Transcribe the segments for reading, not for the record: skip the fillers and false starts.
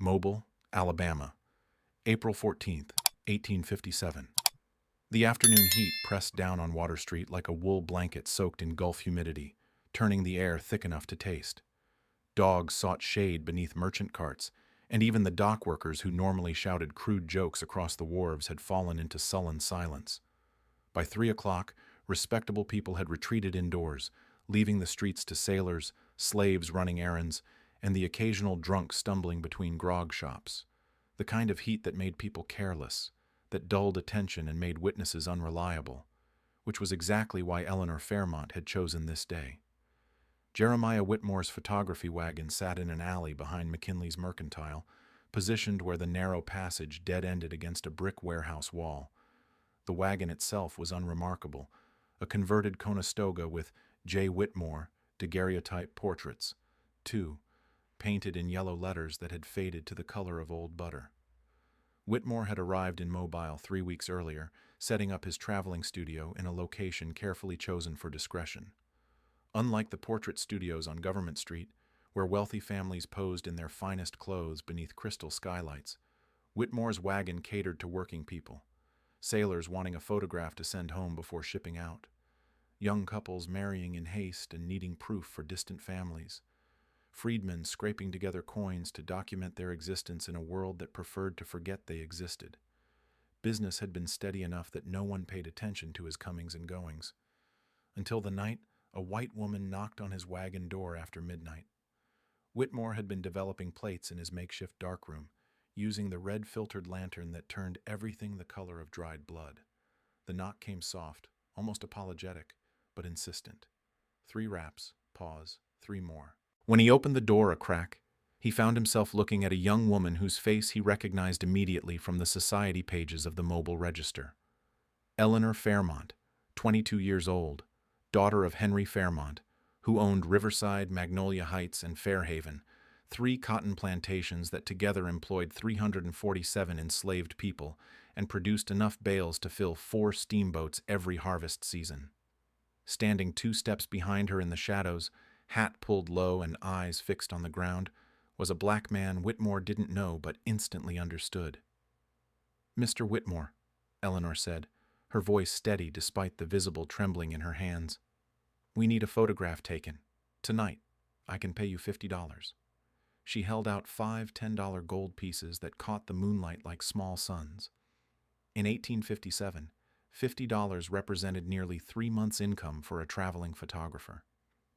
Mobile, Alabama, April 14th, 1857. The afternoon heat pressed down on Water Street like a wool blanket soaked in Gulf humidity, turning the air thick enough to taste. Dogs sought shade beneath merchant carts, and even the dock workers who normally shouted crude jokes across the wharves had fallen into sullen silence. By 3 o'clock, respectable people had retreated indoors, leaving the streets to sailors, slaves running errands, and the occasional drunk stumbling between grog shops. The kind of heat that made people careless, that dulled attention and made witnesses unreliable, which was exactly why Eleanor Fairmont had chosen this day. Jeremiah Whitmore's photography wagon sat in an alley behind McKinley's Mercantile, positioned where the narrow passage dead-ended against a brick warehouse wall. The wagon itself was unremarkable, a converted Conestoga with J. Whitmore daguerreotype portraits, too, painted in yellow letters that had faded to the color of old butter. Whitmore had arrived in Mobile 3 weeks earlier, setting up his traveling studio in a location carefully chosen for discretion. Unlike the portrait studios on Government Street, where wealthy families posed in their finest clothes beneath crystal skylights, Whitmore's wagon catered to working people, sailors wanting a photograph to send home before shipping out, young couples marrying in haste and needing proof for distant families, freedmen scraping together coins to document their existence in a world that preferred to forget they existed. Business had been steady enough that no one paid attention to his comings and goings, until the night a white woman knocked on his wagon door after midnight. Whitmore had been developing plates in his makeshift darkroom, using the red-filtered lantern that turned everything the color of dried blood. The knock came soft, almost apologetic, but insistent. 3 raps, pause, 3 more. When he opened the door a crack, he found himself looking at a young woman whose face he recognized immediately from the society pages of the Mobile Register. Eleanor Fairmont, 22 years old, daughter of Henry Fairmont, who owned Riverside, Magnolia Heights, and Fairhaven, 3 cotton plantations that together employed 347 enslaved people and produced enough bales to fill 4 steamboats every harvest season. Standing 2 steps behind her in the shadows, hat pulled low and eyes fixed on the ground, was a black man Whitmore didn't know but instantly understood. "Mr. Whitmore," Eleanor said, her voice steady despite the visible trembling in her hands. "We need a photograph taken. Tonight. I can pay you $50. She held out 5 $10 gold pieces that caught the moonlight like small suns. In 1857, $50 represented nearly 3 months' income for a traveling photographer.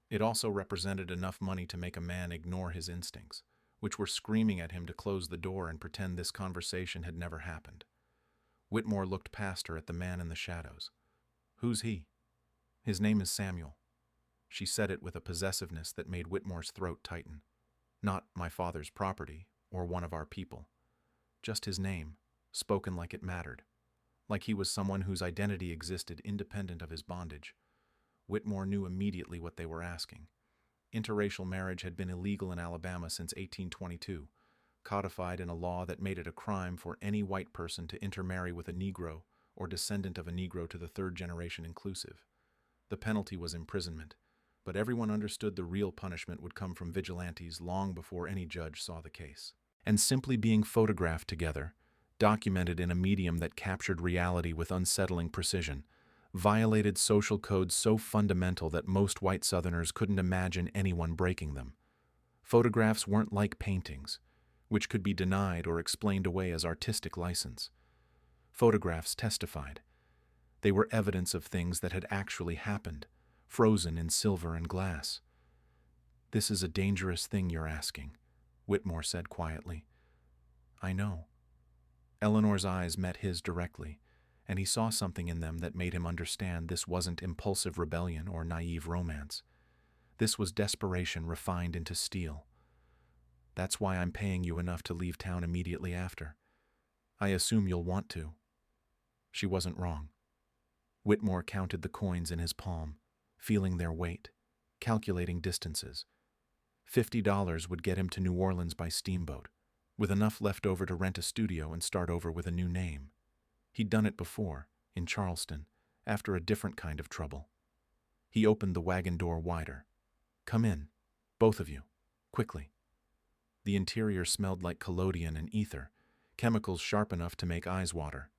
It also represented enough money to make a man ignore his instincts, which were screaming at him to close the door and pretend this conversation had never happened. Whitmore looked past her at the man in the shadows. "Who's he?" "His name is Samuel." She said it with a possessiveness that made Whitmore's throat tighten. "Not my father's property, or one of our people. Just his name, spoken like it mattered, like he was someone whose identity existed independent of his bondage." Whitmore knew immediately what they were asking. Interracial marriage had been illegal in Alabama since 1822, codified in a law that made it a crime for any white person to intermarry with a Negro or descendant of a Negro to the 3rd generation inclusive. The penalty was imprisonment, but everyone understood the real punishment would come from vigilantes long before any judge saw the case. And simply being photographed together, documented in a medium that captured reality with unsettling precision, violated social codes so fundamental that most white Southerners couldn't imagine anyone breaking them. Photographs weren't like paintings, which could be denied or explained away as artistic license. Photographs testified. They were evidence of things that had actually happened, frozen in silver and glass. "This is a dangerous thing you're asking," Whitmore said quietly. "I know." Eleanor's eyes met his directly, and he saw something in them that made him understand this wasn't impulsive rebellion or naive romance. This was desperation refined into steel. "That's why I'm paying you enough to leave town immediately after. I assume you'll want to." She wasn't wrong. Whitmore counted the coins in his palm, feeling their weight, calculating distances. $50 would get him to New Orleans by steamboat, with enough left over to rent a studio and start over with a new name. He'd done it before, in Charleston, after a different kind of trouble. He opened the wagon door wider. "Come in, both of you, quickly." The interior smelled like collodion and ether, chemicals sharp enough to make eyes water.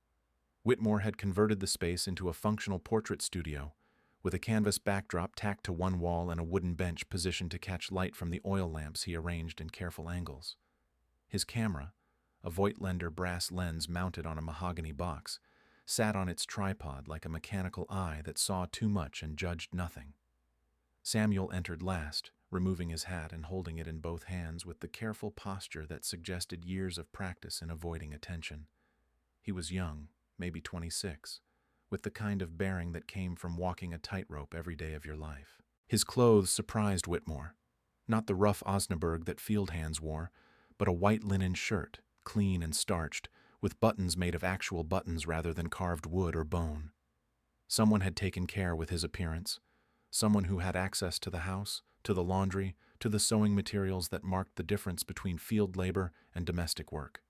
Whitmore had converted the space into a functional portrait studio, with a canvas backdrop tacked to one wall and a wooden bench positioned to catch light from the oil lamps he arranged in careful angles. His camera, a Voigtlander brass lens mounted on a mahogany box, sat on its tripod like a mechanical eye that saw too much and judged nothing. Samuel entered last, removing his hat and holding it in both hands with the careful posture that suggested years of practice in avoiding attention. He was young, maybe 26, with the kind of bearing that came from walking a tightrope every day of your life. His clothes surprised Whitmore. Not the rough Osnaburg that field hands wore, but a white linen shirt, clean and starched, with buttons made of actual buttons rather than carved wood or bone. Someone had taken care with his appearance, someone who had access to the house, to the laundry, to the sewing materials that marked the difference between field labor and domestic work.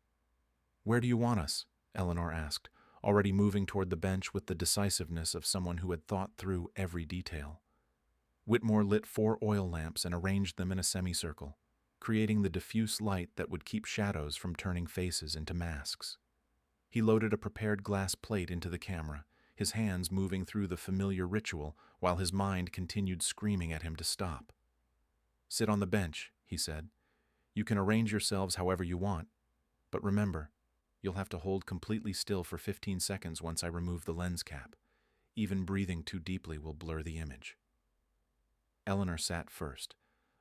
"Where do you want us?" Eleanor asked, already moving toward the bench with the decisiveness of someone who had thought through every detail. Whitmore lit 4 oil lamps and arranged them in a semicircle, creating the diffuse light that would keep shadows from turning faces into masks. He loaded a prepared glass plate into the camera, his hands moving through the familiar ritual while his mind continued screaming at him to stop. "Sit on the bench," he said. "You can arrange yourselves however you want, but remember, you'll have to hold completely still for 15 seconds once I remove the lens cap. Even breathing too deeply will blur the image." Eleanor sat first,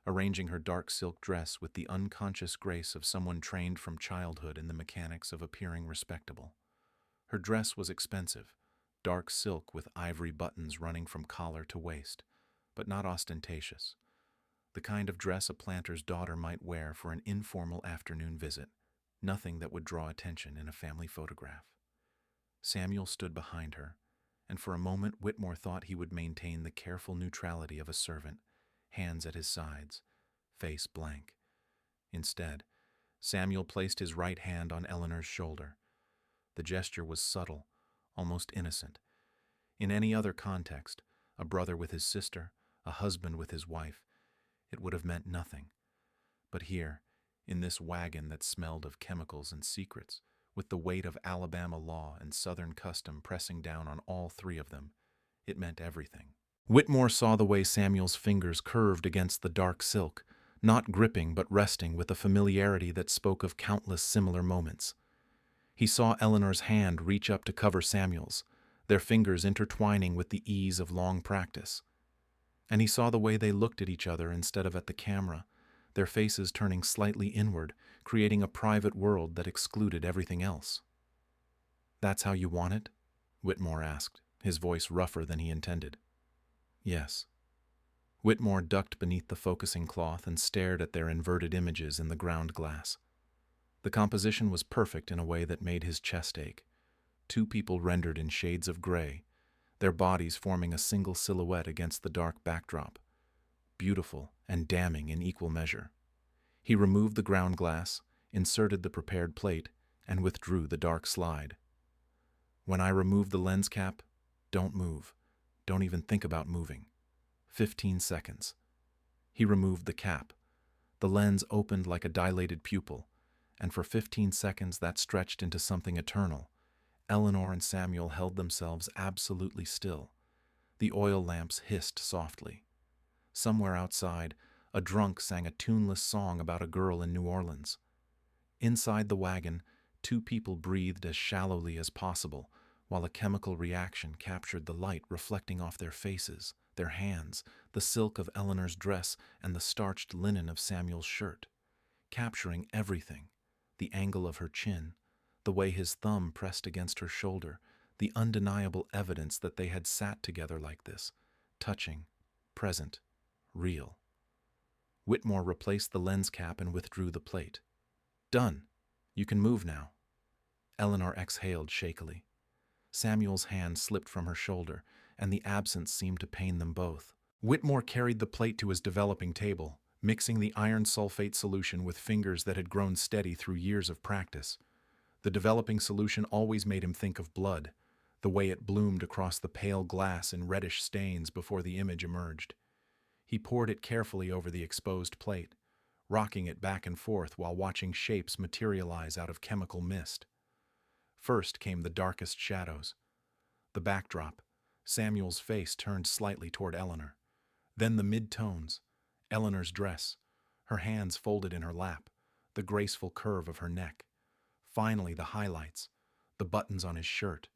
arranging her dark silk dress with the unconscious grace of someone trained from childhood in the mechanics of appearing respectable. Her dress was expensive, dark silk with ivory buttons running from collar to waist, but not ostentatious. The kind of dress a planter's daughter might wear for an informal afternoon visit, nothing that would draw attention in a family photograph. Samuel stood behind her, and for a moment Whitmore thought he would maintain the careful neutrality of a servant, hands at his sides, face blank. Instead, Samuel placed his right hand on Eleanor's shoulder. The gesture was subtle, almost innocent. In any other context, a brother with his sister, a husband with his wife, it would have meant nothing. But here, in this wagon that smelled of chemicals and secrets, with the weight of Alabama law and Southern custom pressing down on all 3 of them, it meant everything. Whitmore saw the way Samuel's fingers curved against the dark silk, not gripping but resting with a familiarity that spoke of countless similar moments. He saw Eleanor's hand reach up to cover Samuel's, their fingers intertwining with the ease of long practice. And he saw the way they looked at each other instead of at the camera, their faces turning slightly inward, creating a private world that excluded everything else. "That's how you want it?" Whitmore asked, his voice rougher than he intended. "Yes." Whitmore ducked beneath the focusing cloth and stared at their inverted images in the ground glass. The composition was perfect in a way that made his chest ache. 2 people rendered in shades of gray, their bodies forming a single silhouette against the dark backdrop. Beautiful and damning in equal measure. He removed the ground glass, inserted the prepared plate, and withdrew the dark slide. "When I remove the lens cap, don't move. Don't even think about moving. 15 seconds. He removed the cap. The lens opened like a dilated pupil, and for 15 seconds that stretched into something eternal. Eleanor and Samuel held themselves absolutely still. The oil lamps hissed softly. Somewhere outside, a drunk sang a tuneless song about a girl in New Orleans. Inside the wagon, 2 people breathed as shallowly as possible, while a chemical reaction captured the light reflecting off their faces, their hands, the silk of Eleanor's dress, and the starched linen of Samuel's shirt, capturing everything, the angle of her chin, the way his thumb pressed against her shoulder, the undeniable evidence that they had sat together like this, touching, present, real. Whitmore replaced the lens cap and withdrew the plate. "Done. You can move now." Eleanor exhaled shakily. Samuel's hand slipped from her shoulder, and the absence seemed to pain them both. Whitmore carried the plate to his developing table, mixing the iron sulfate solution with fingers that had grown steady through years of practice. The developing solution always made him think of blood, the way it bloomed across the pale glass in reddish stains before the image emerged. He poured it carefully over the exposed plate, rocking it back and forth while watching shapes materialize out of chemical mist. First came the darkest shadows. The backdrop, Samuel's face turned slightly toward Eleanor. Then the mid-tones, Eleanor's dress, her hands folded in her lap, the graceful curve of her neck. Finally, the highlights, the buttons on his shirt,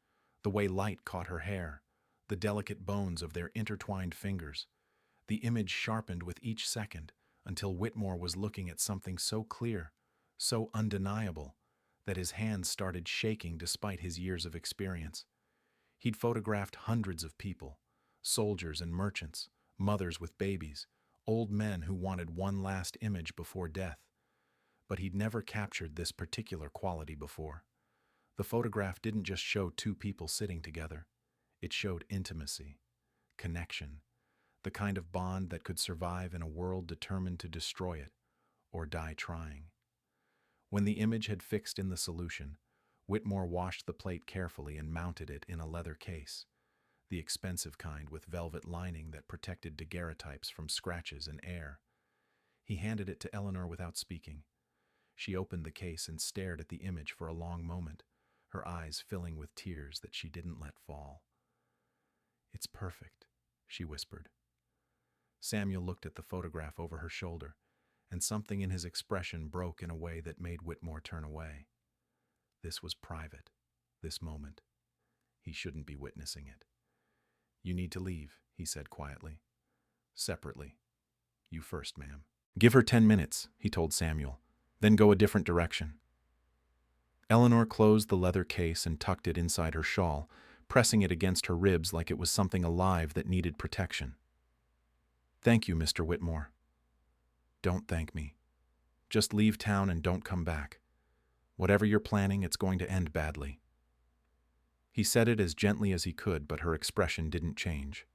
the way light caught her hair, the delicate bones of their intertwined fingers. The image sharpened with each second until Whitmore was looking at something so clear, so undeniable, that his hands started shaking despite his years of experience. He'd photographed hundreds of people, soldiers and merchants, mothers with babies, old men who wanted one last image before death. But he'd never captured this particular quality before. The photograph didn't just show two people sitting together. It showed intimacy, connection, the kind of bond that could survive in a world determined to destroy it or die trying. When the image had fixed in the solution, Whitmore washed the plate carefully and mounted it in a leather case, the expensive kind with velvet lining that protected daguerreotypes from scratches and air. He handed it to Eleanor without speaking. She opened the case and stared at the image for a long moment, her eyes filling with tears that she didn't let fall. "It's perfect," she whispered. Samuel looked at the photograph over her shoulder, and something in his expression broke in a way that made Whitmore turn away. This was private, this moment. He shouldn't be witnessing it. "You need to leave," he said quietly. "Separately. You first, ma'am." "Give her 10 minutes," he told Samuel, "then go a different direction." Eleanor closed the leather case and tucked it inside her shawl, pressing it against her ribs like it was something alive that needed protection. "Thank you, Mr. Whitmore." "Don't thank me. Just leave town and don't come back. Whatever you're planning, it's going to end badly." He said it as gently as he could, but her expression didn't change.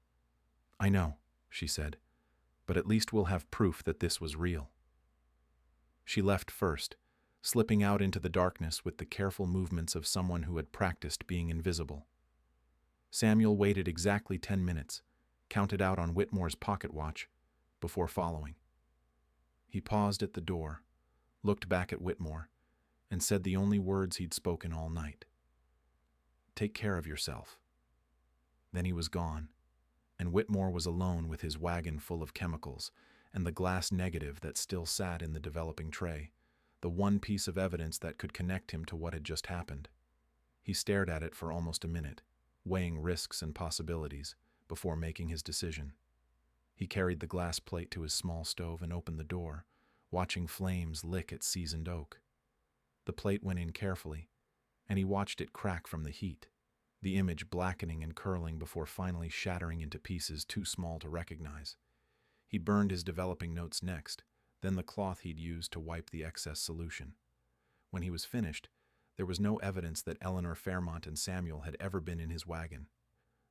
"I know," she said, "but at least we'll have proof that this was real." She left first, slipping out into the darkness with the careful movements of someone who had practiced being invisible. Samuel waited exactly 10 minutes, counted out on Whitmore's pocket watch, before following. He paused at the door, looked back at Whitmore, and said the only words he'd spoken all night. "Take care of yourself." Then he was gone, and Whitmore was alone with his wagon full of chemicals and the glass negative that still sat in the developing tray, the one piece of evidence that could connect him to what had just happened. He stared at it for almost a minute, weighing risks and possibilities, before making his decision. He carried the glass plate to his small stove and opened the door, watching flames lick at seasoned oak. The plate went in carefully, and he watched it crack from the heat, the image blackening and curling before finally shattering into pieces too small to recognize. He burned his developing notes next, then the cloth he'd used to wipe the excess solution. When he was finished, there was no evidence that Eleanor Fairmont and Samuel had ever been in his wagon.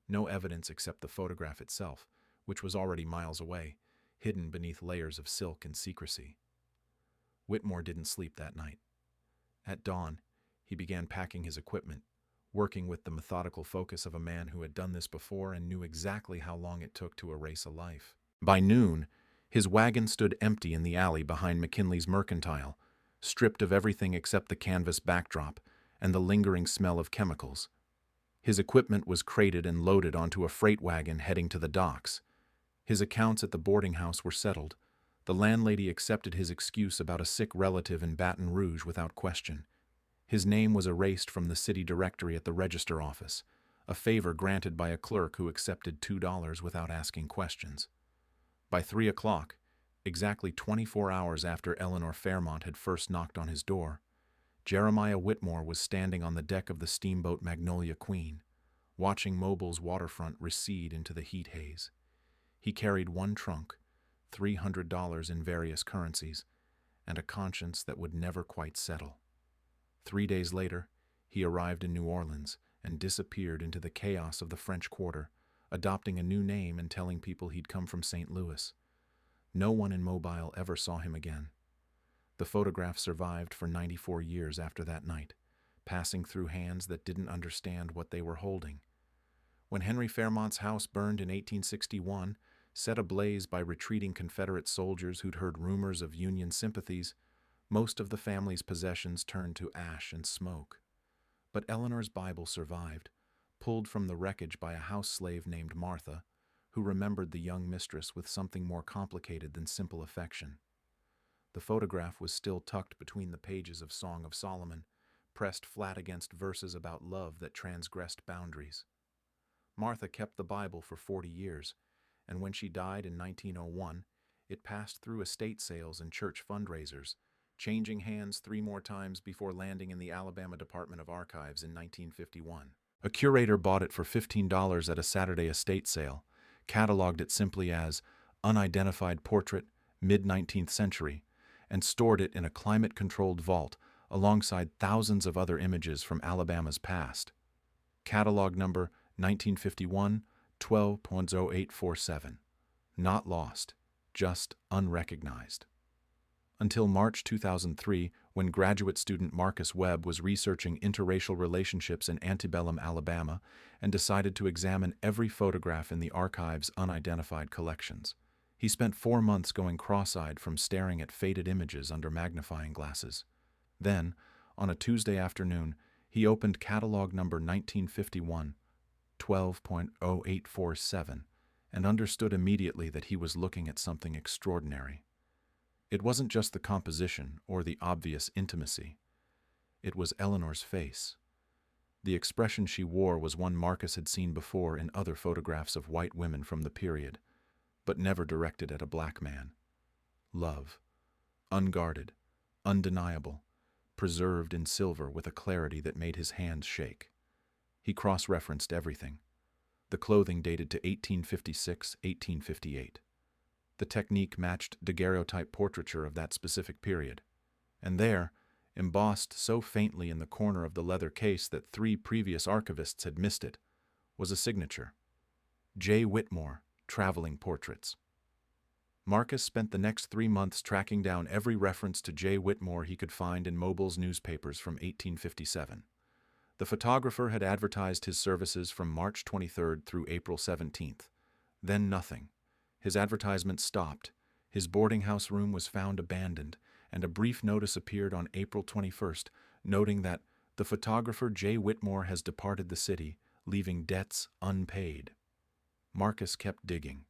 No evidence except the photograph itself, which was already miles away, hidden beneath layers of silk and secrecy. Whitmore didn't sleep that night. At dawn, he began packing his equipment, working with the methodical focus of a man who had done this before and knew exactly how long it took to erase a life. By noon, his wagon stood empty in the alley behind McKinley's Mercantile, stripped of everything except the canvas backdrop and the lingering smell of chemicals. His equipment was crated and loaded onto a freight wagon heading to the docks. His accounts at the boarding house were settled. The landlady accepted his excuse about a sick relative in Baton Rouge without question. His name was erased from the city directory at the register office, a favor granted by a clerk who accepted $2 without asking questions. By 3 o'clock, exactly 24 hours after Eleanor Fairmont had first knocked on his door, Jeremiah Whitmore was standing on the deck of the steamboat Magnolia Queen, watching Mobile's waterfront recede into the heat haze. He carried one trunk, $300 in various currencies, and a conscience that would never quite settle. 3 days later, he arrived in New Orleans and disappeared into the chaos of the French Quarter, adopting a new name and telling people he'd come from St. Louis. No one in Mobile ever saw him again. The photograph survived for 94 years after that night, passing through hands that didn't understand what they were holding. When Henry Fairmont's house burned in 1861, set ablaze by retreating Confederate soldiers who'd heard rumors of Union sympathies, most of the family's possessions turned to ash and smoke. But Eleanor's Bible survived, pulled from the wreckage by a house slave named Martha, who remembered the young mistress with something more complicated than simple affection. The photograph was still tucked between the pages of Song of Solomon, pressed flat against verses about love that transgressed boundaries. Martha kept the Bible for 40 years, and when she died in 1901, it passed through estate sales and church fundraisers, changing hands 3 more times before landing in the Alabama Department of Archives in 1951. A curator bought it for $15 at a Saturday estate sale, cataloged it simply as unidentified portrait, mid-19th century, and stored it in a climate-controlled vault alongside thousands of other images from Alabama's past. Catalog number 1951 12.0847. Not lost, just unrecognized. Until March 2003, when graduate student Marcus Webb was researching interracial relationships in antebellum Alabama and decided to examine every photograph in the archive's unidentified collections. He spent 4 months going cross-eyed from staring at faded images under magnifying glasses. Then, on a Tuesday afternoon, he opened catalog number 1951, 12.0847, and understood immediately that he was looking at something extraordinary. It wasn't just the composition or the obvious intimacy. It was Eleanor's face. The expression she wore was one Marcus had seen before in other photographs of white women from the period, but never directed at a black man. Love. Unguarded, undeniable, preserved in silver with a clarity that made his hands shake. He cross-referenced everything. The clothing dated to 1856-1858. The technique matched daguerreotype portraiture of that specific period. And there, embossed so faintly in the corner of the leather case that 3 previous archivists had missed it, was a signature. J. Whitmore, Traveling Portraits. Marcus spent the next 3 months tracking down every reference to J. Whitmore he could find in Mobile's newspapers from 1857. The photographer had advertised his services from March 23rd through April 17th. Then nothing. His advertisement stopped, his boarding house room was found abandoned, and a brief notice appeared on April 21st, noting that the photographer J. Whitmore has departed the city, leaving debts unpaid. Marcus kept digging.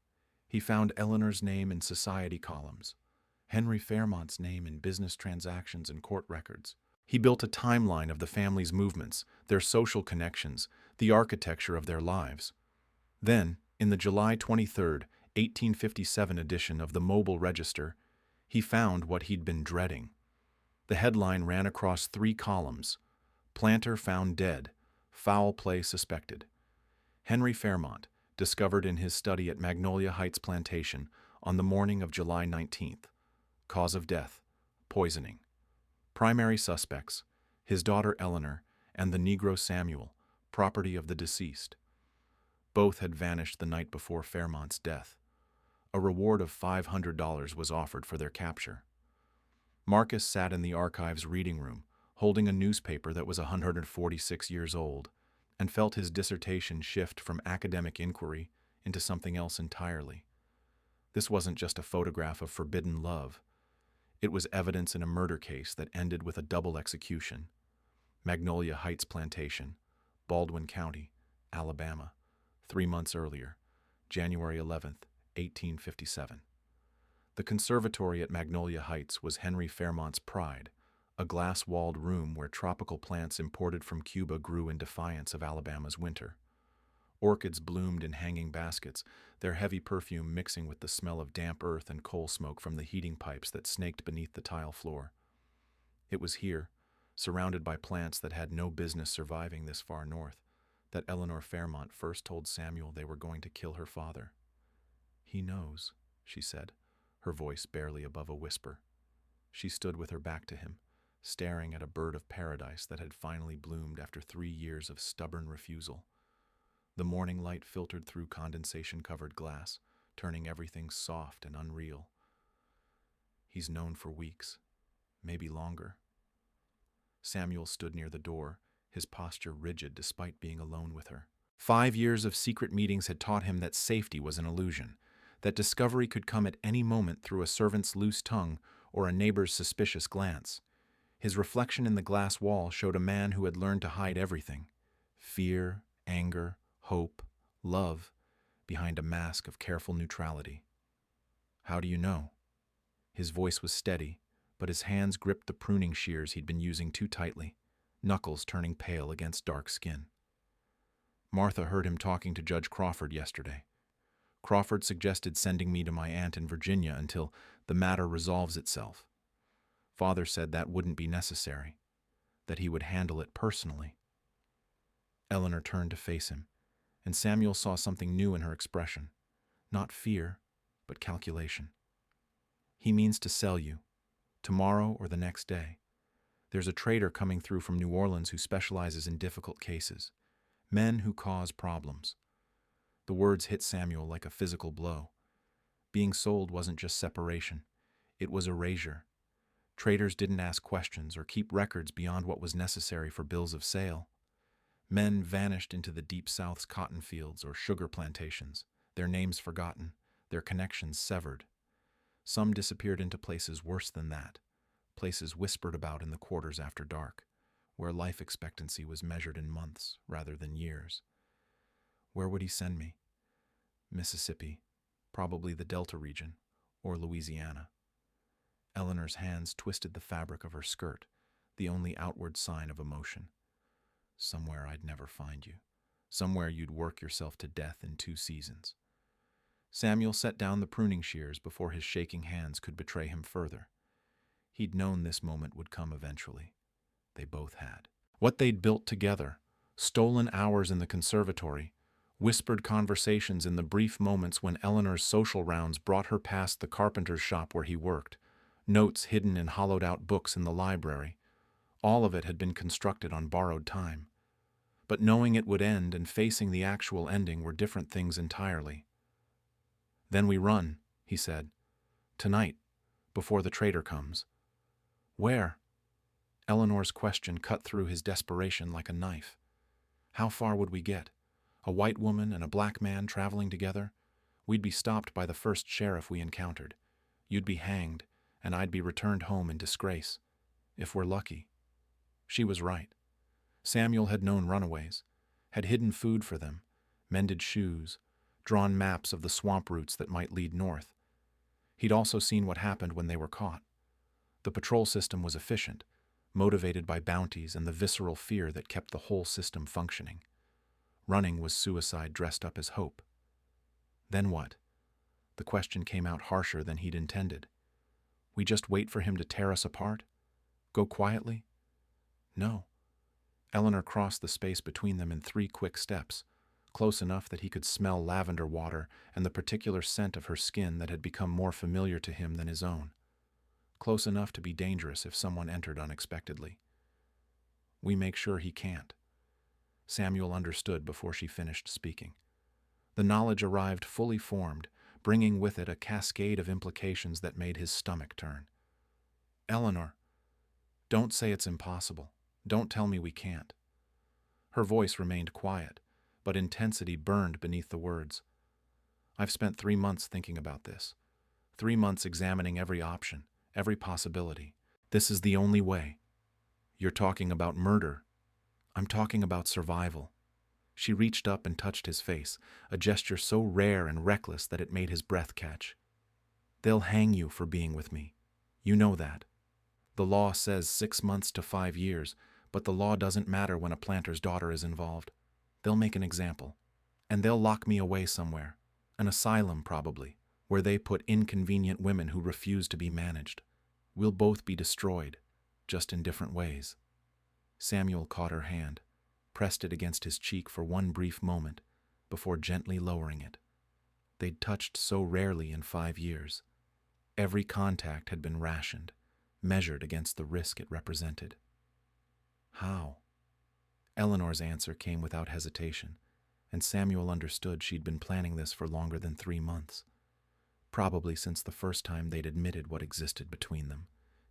He found Eleanor's name in society columns, Henry Fairmont's name in business transactions and court records. He built a timeline of the family's movements, their social connections, the architecture of their lives. Then, in the July 23rd, 1857 edition of the Mobile Register, he found what he'd been dreading. The headline ran across 3 columns: Planter found dead, foul play suspected. Henry Fairmont, discovered in his study at Magnolia Heights Plantation on the morning of July 19th. Cause of death, poisoning. Primary suspects, his daughter Eleanor and the Negro Samuel, property of the deceased. Both had vanished the night before Fairmont's death. A reward of $500 was offered for their capture. Marcus sat in the archive's reading room, holding a newspaper that was 146 years old, and felt his dissertation shift from academic inquiry into something else entirely. This wasn't just a photograph of forbidden love. It was evidence in a murder case that ended with a double execution. Magnolia Heights Plantation, Baldwin County, Alabama, 3 months earlier, January 11th, 1857. The conservatory at Magnolia Heights was Henry Fairmont's pride, a glass-walled room where tropical plants imported from Cuba grew in defiance of Alabama's winter. Orchids bloomed in hanging baskets, their heavy perfume mixing with the smell of damp earth and coal smoke from the heating pipes that snaked beneath the tile floor. It was here, surrounded by plants that had no business surviving this far north, that Eleanor Fairmont first told Samuel they were going to kill her father. "He knows," she said, her voice barely above a whisper. She stood with her back to him, staring at a bird of paradise that had finally bloomed after 3 years of stubborn refusal. The morning light filtered through condensation-covered glass, turning everything soft and unreal. "He's known for weeks, maybe longer." Samuel stood near the door, his posture rigid despite being alone with her. 5 years of secret meetings had taught him that safety was an illusion, that discovery could come at any moment through a servant's loose tongue or a neighbor's suspicious glance. His reflection in the glass wall showed a man who had learned to hide everything: fear, anger, hope, love, behind a mask of careful neutrality. "How do you know?" His voice was steady, but his hands gripped the pruning shears he'd been using too tightly, knuckles turning pale against dark skin. "Martha heard him talking to Judge Crawford yesterday. Crawford suggested sending me to my aunt in Virginia until the matter resolves itself. Father said that wouldn't be necessary, that he would handle it personally." Eleanor turned to face him, and Samuel saw something new in her expression. Not fear, but calculation. "He means to sell you, tomorrow or the next day. There's a trader coming through from New Orleans who specializes in difficult cases, men who cause problems." The words hit Samuel like a physical blow. Being sold wasn't just separation, it was erasure. Traders didn't ask questions or keep records beyond what was necessary for bills of sale. Men vanished into the Deep South's cotton fields or sugar plantations, their names forgotten, their connections severed. Some disappeared into places worse than that, places whispered about in the quarters after dark, where life expectancy was measured in months rather than years. Where would he send me? Mississippi, probably the Delta region, or Louisiana. Eleanor's hands twisted the fabric of her skirt, the only outward sign of emotion. "Somewhere I'd never find you. Somewhere you'd work yourself to death in 2 seasons. Samuel set down the pruning shears before his shaking hands could betray him further. He'd known this moment would come eventually. They both had. What they'd built together, stolen hours in the conservatory, whispered conversations in the brief moments when Eleanor's social rounds brought her past the carpenter's shop where he worked, notes hidden in hollowed-out books in the library. All of it had been constructed on borrowed time. But knowing it would end and facing the actual ending were different things entirely. "Then we run," he said. "Tonight, before the trader comes." "Where?" Eleanor's question cut through his desperation like a knife. "How far would we get? A white woman and a black man traveling together? We'd be stopped by the first sheriff we encountered. You'd be hanged, and I'd be returned home in disgrace. If we're lucky." She was right. Samuel had known runaways, had hidden food for them, mended shoes, drawn maps of the swamp routes that might lead north. He'd also seen what happened when they were caught. The patrol system was efficient, motivated by bounties and the visceral fear that kept the whole system functioning. Running was suicide dressed up as hope. Then what? The question came out harsher than he'd intended. We just wait for him to tear us apart? Go quietly? No. Eleanor crossed the space between them in 3 quick steps, close enough that he could smell lavender water and the particular scent of her skin that had become more familiar to him than his own. Close enough to be dangerous if someone entered unexpectedly. "We make sure he can't." Samuel understood before she finished speaking. The knowledge arrived fully formed, bringing with it a cascade of implications that made his stomach turn. "Eleanor, don't say it's impossible. Don't tell me we can't." Her voice remained quiet, but intensity burned beneath the words. "I've spent 3 months thinking about this. 3 months examining every option, every possibility. This is the only way." "You're talking about murder." "I'm talking about survival." She reached up and touched his face, a gesture so rare and reckless that it made his breath catch. "They'll hang you for being with me. You know that. The law says 6 months to 5 years, but the law doesn't matter when a planter's daughter is involved. They'll make an example. And they'll lock me away somewhere. An asylum, probably, where they put inconvenient women who refuse to be managed. We'll both be destroyed, just in different ways." Samuel caught her hand, pressed it against his cheek for one brief moment, before gently lowering it. They'd touched so rarely in 5 years. Every contact had been rationed, measured against the risk it represented. "How?" Eleanor's answer came without hesitation, and Samuel understood she'd been planning this for longer than 3 months. Probably since the first time they'd admitted what existed between them,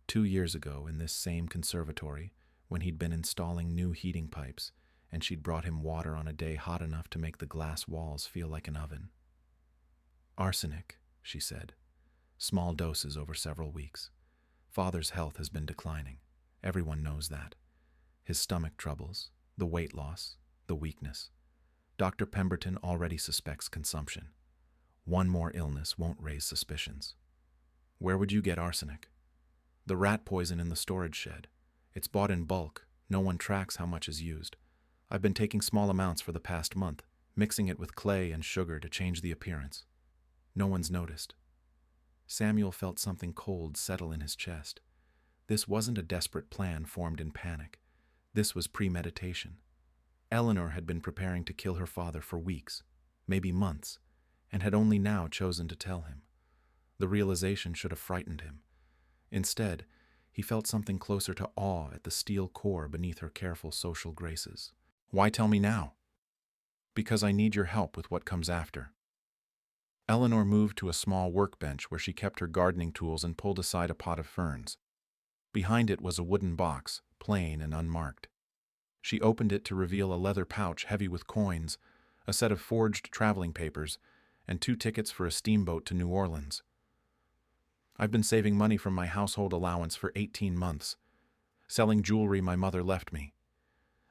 2 years ago in this same conservatory, when he'd been installing new heating pipes, and she'd brought him water on a day hot enough to make the glass walls feel like an oven. "Arsenic," she said. Small doses over several weeks. Father's health has been declining. Everyone knows that. His stomach troubles, the weight loss, the weakness. Dr. Pemberton already suspects consumption. One more illness won't raise suspicions. Where would you get arsenic? The rat poison in the storage shed. It's bought in bulk. No one tracks how much is used. I've been taking small amounts for the past month, mixing it with clay and sugar to change the appearance. No one's noticed. Samuel felt something cold settle in his chest. This wasn't a desperate plan formed in panic. This was premeditation. Eleanor had been preparing to kill her father for weeks, maybe months, and had only now chosen to tell him. The realization should have frightened him. Instead, he felt something closer to awe at the steel core beneath her careful social graces. Why tell me now? Because I need your help with what comes after. Eleanor moved to a small workbench where she kept her gardening tools and pulled aside a pot of ferns. Behind it was a wooden box, plain and unmarked. She opened it to reveal a leather pouch heavy with coins, a set of forged traveling papers, and 2 tickets for a steamboat to New Orleans. I've been saving money from my household allowance for 18 months, selling jewelry my mother left me.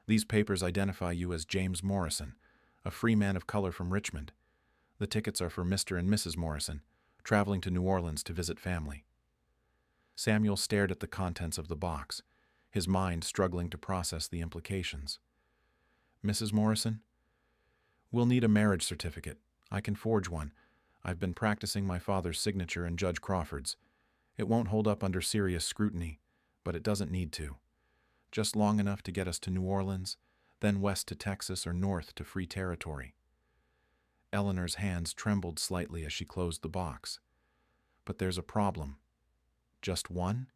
These papers identify you as James Morrison, a free man of color from Richmond. The tickets are for Mr. and Mrs. Morrison, traveling to New Orleans to visit family. Samuel stared at the contents of the box, his mind struggling to process the implications. Mrs. Morrison? We'll need a marriage certificate. I can forge one. I've been practicing my father's signature and Judge Crawford's. It won't hold up under serious scrutiny, but it doesn't need to. Just long enough to get us to New Orleans, then west to Texas or north to free territory. Eleanor's hands trembled slightly as she closed the box. But there's a problem. Just one?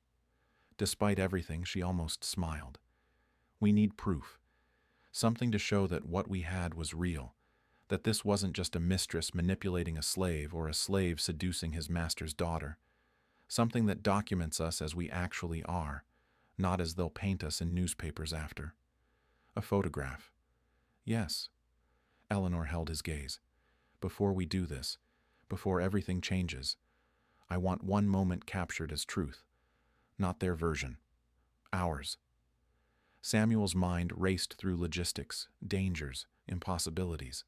Despite everything, she almost smiled. We need proof. Something to show that what we had was real, that this wasn't just a mistress manipulating a slave or a slave seducing his master's daughter. Something that documents us as we actually are, not as they'll paint us in newspapers after. A photograph. Yes. Eleanor held his gaze. Before we do this, before everything changes, I want one moment captured as truth. Not their version. Ours. Samuel's mind raced through logistics, dangers, impossibilities.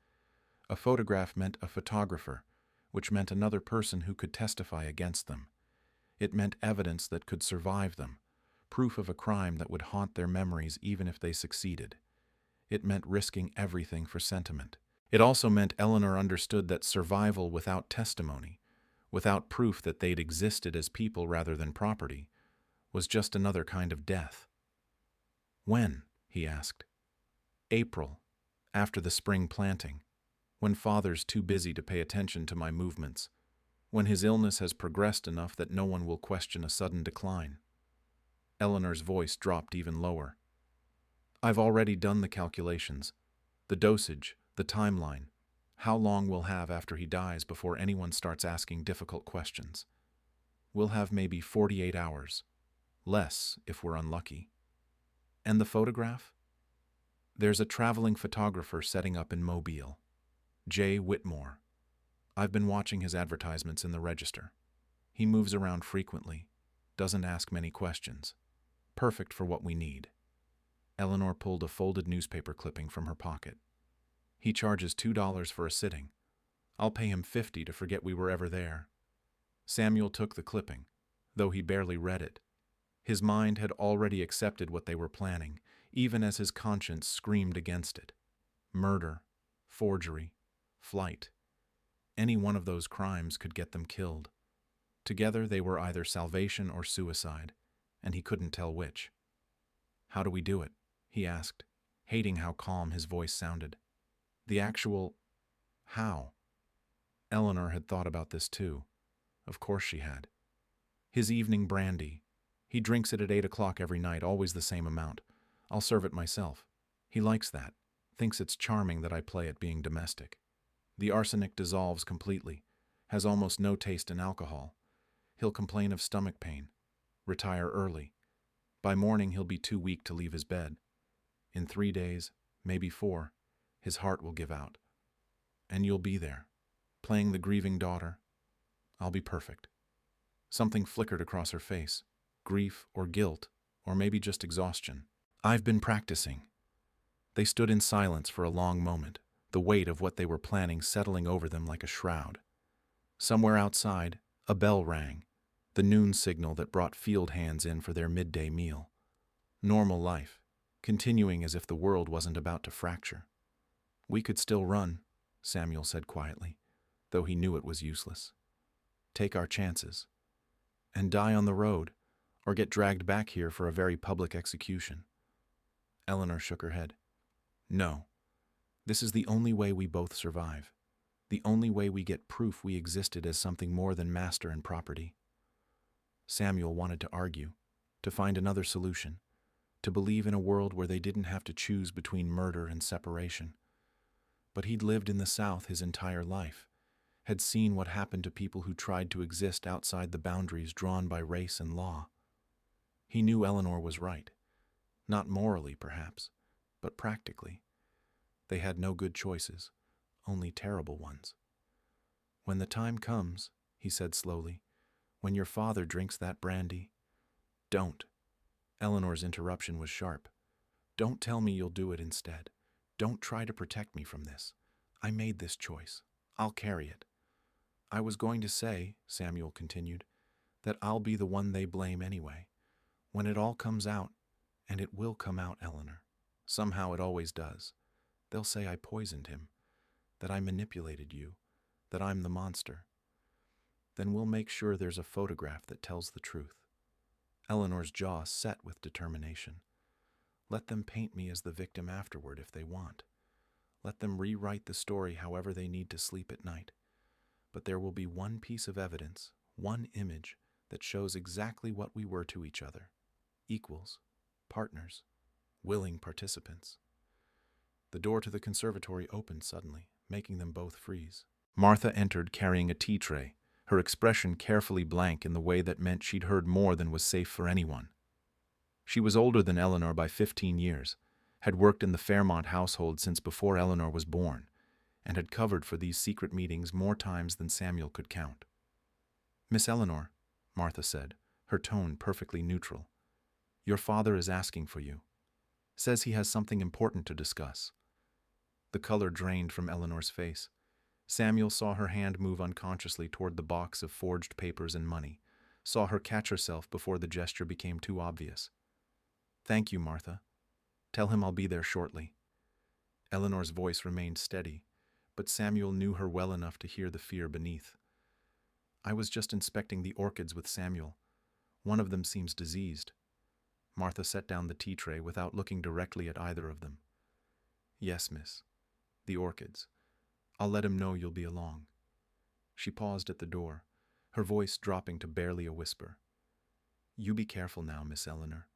A photograph meant a photographer, which meant another person who could testify against them. It meant evidence that could survive them, proof of a crime that would haunt their memories even if they succeeded. It meant risking everything for sentiment. It also meant Eleanor understood that survival without testimony, without proof that they'd existed as people rather than property, was just another kind of death. When? He asked. April, after the spring planting, when Father's too busy to pay attention to my movements, when his illness has progressed enough that no one will question a sudden decline. Eleanor's voice dropped even lower. I've already done the calculations, the dosage, the timeline, how long we'll have after he dies before anyone starts asking difficult questions. We'll have maybe 48 hours, less if we're unlucky. And the photograph? There's a traveling photographer setting up in Mobile, Jay Whitmore. I've been watching his advertisements in the register. He moves around frequently, doesn't ask many questions. Perfect for what we need. Eleanor pulled a folded newspaper clipping from her pocket. He charges $2 for a sitting. I'll pay him $50 to forget we were ever there. Samuel took the clipping, though he barely read it. His mind had already accepted what they were planning, even as his conscience screamed against it. Murder, forgery, flight. Any one of those crimes could get them killed. Together they were either salvation or suicide, and he couldn't tell which. How do we do it? He asked, hating how calm his voice sounded. The actual how? Eleanor had thought about this too. Of course she had. His evening brandy. He drinks it at 8 o'clock every night, always the same amount. I'll serve it myself. He likes that, thinks it's charming that I play at being domestic. The arsenic dissolves completely, has almost no taste in alcohol. He'll complain of stomach pain, retire early. By morning he'll be too weak to leave his bed. In 3 days, maybe 4, his heart will give out. And you'll be there, playing the grieving daughter. I'll be perfect. Something flickered across her face. Grief or guilt, or maybe just exhaustion. I've been practicing. They stood in silence for a long moment, the weight of what they were planning settling over them like a shroud. Somewhere outside, a bell rang, the noon signal that brought field hands in for their midday meal. Normal life, continuing as if the world wasn't about to fracture. We could still run, Samuel said quietly, though he knew it was useless. Take our chances. And die on the road, or get dragged back here for a very public execution. Eleanor shook her head. No. This is the only way we both survive. The only way we get proof we existed as something more than master and property. Samuel wanted to argue, to find another solution, to believe in a world where they didn't have to choose between murder and separation. But he'd lived in the South his entire life, had seen what happened to people who tried to exist outside the boundaries drawn by race and law. He knew Eleanor was right. Not morally, perhaps, but practically. They had no good choices, only terrible ones. When the time comes, he said slowly, when your father drinks that brandy, don't. Eleanor's interruption was sharp. Don't tell me you'll do it instead. Don't try to protect me from this. I made this choice. I'll carry it. I was going to say, Samuel continued, that I'll be the one they blame anyway. When it all comes out, and it will come out, Eleanor. Somehow it always does. They'll say I poisoned him, that I manipulated you, that I'm the monster. Then we'll make sure there's a photograph that tells the truth. Eleanor's jaw set with determination. Let them paint me as the victim afterward if they want. Let them rewrite the story however they need to sleep at night. But there will be one piece of evidence, one image, that shows exactly what we were to each other. Equals, partners, willing participants. The door to the conservatory opened suddenly, making them both freeze. Martha entered carrying a tea tray, her expression carefully blank in the way that meant she'd heard more than was safe for anyone. She was older than Eleanor by 15 years, had worked in the Fairmont household since before Eleanor was born, and had covered for these secret meetings more times than Samuel could count. Miss Eleanor, Martha said, her tone perfectly neutral. Your father is asking for you. Says he has something important to discuss. The color drained from Eleanor's face. Samuel saw her hand move unconsciously toward the box of forged papers and money, saw her catch herself before the gesture became too obvious. Thank you, Martha. Tell him I'll be there shortly. Eleanor's voice remained steady, but Samuel knew her well enough to hear the fear beneath. I was just inspecting the orchids with Samuel. One of them seems diseased. Martha set down the tea tray without looking directly at either of them. Yes, miss. The orchids. I'll let him know you'll be along. She paused at the door, her voice dropping to barely a whisper. You be careful now, Miss Eleanor.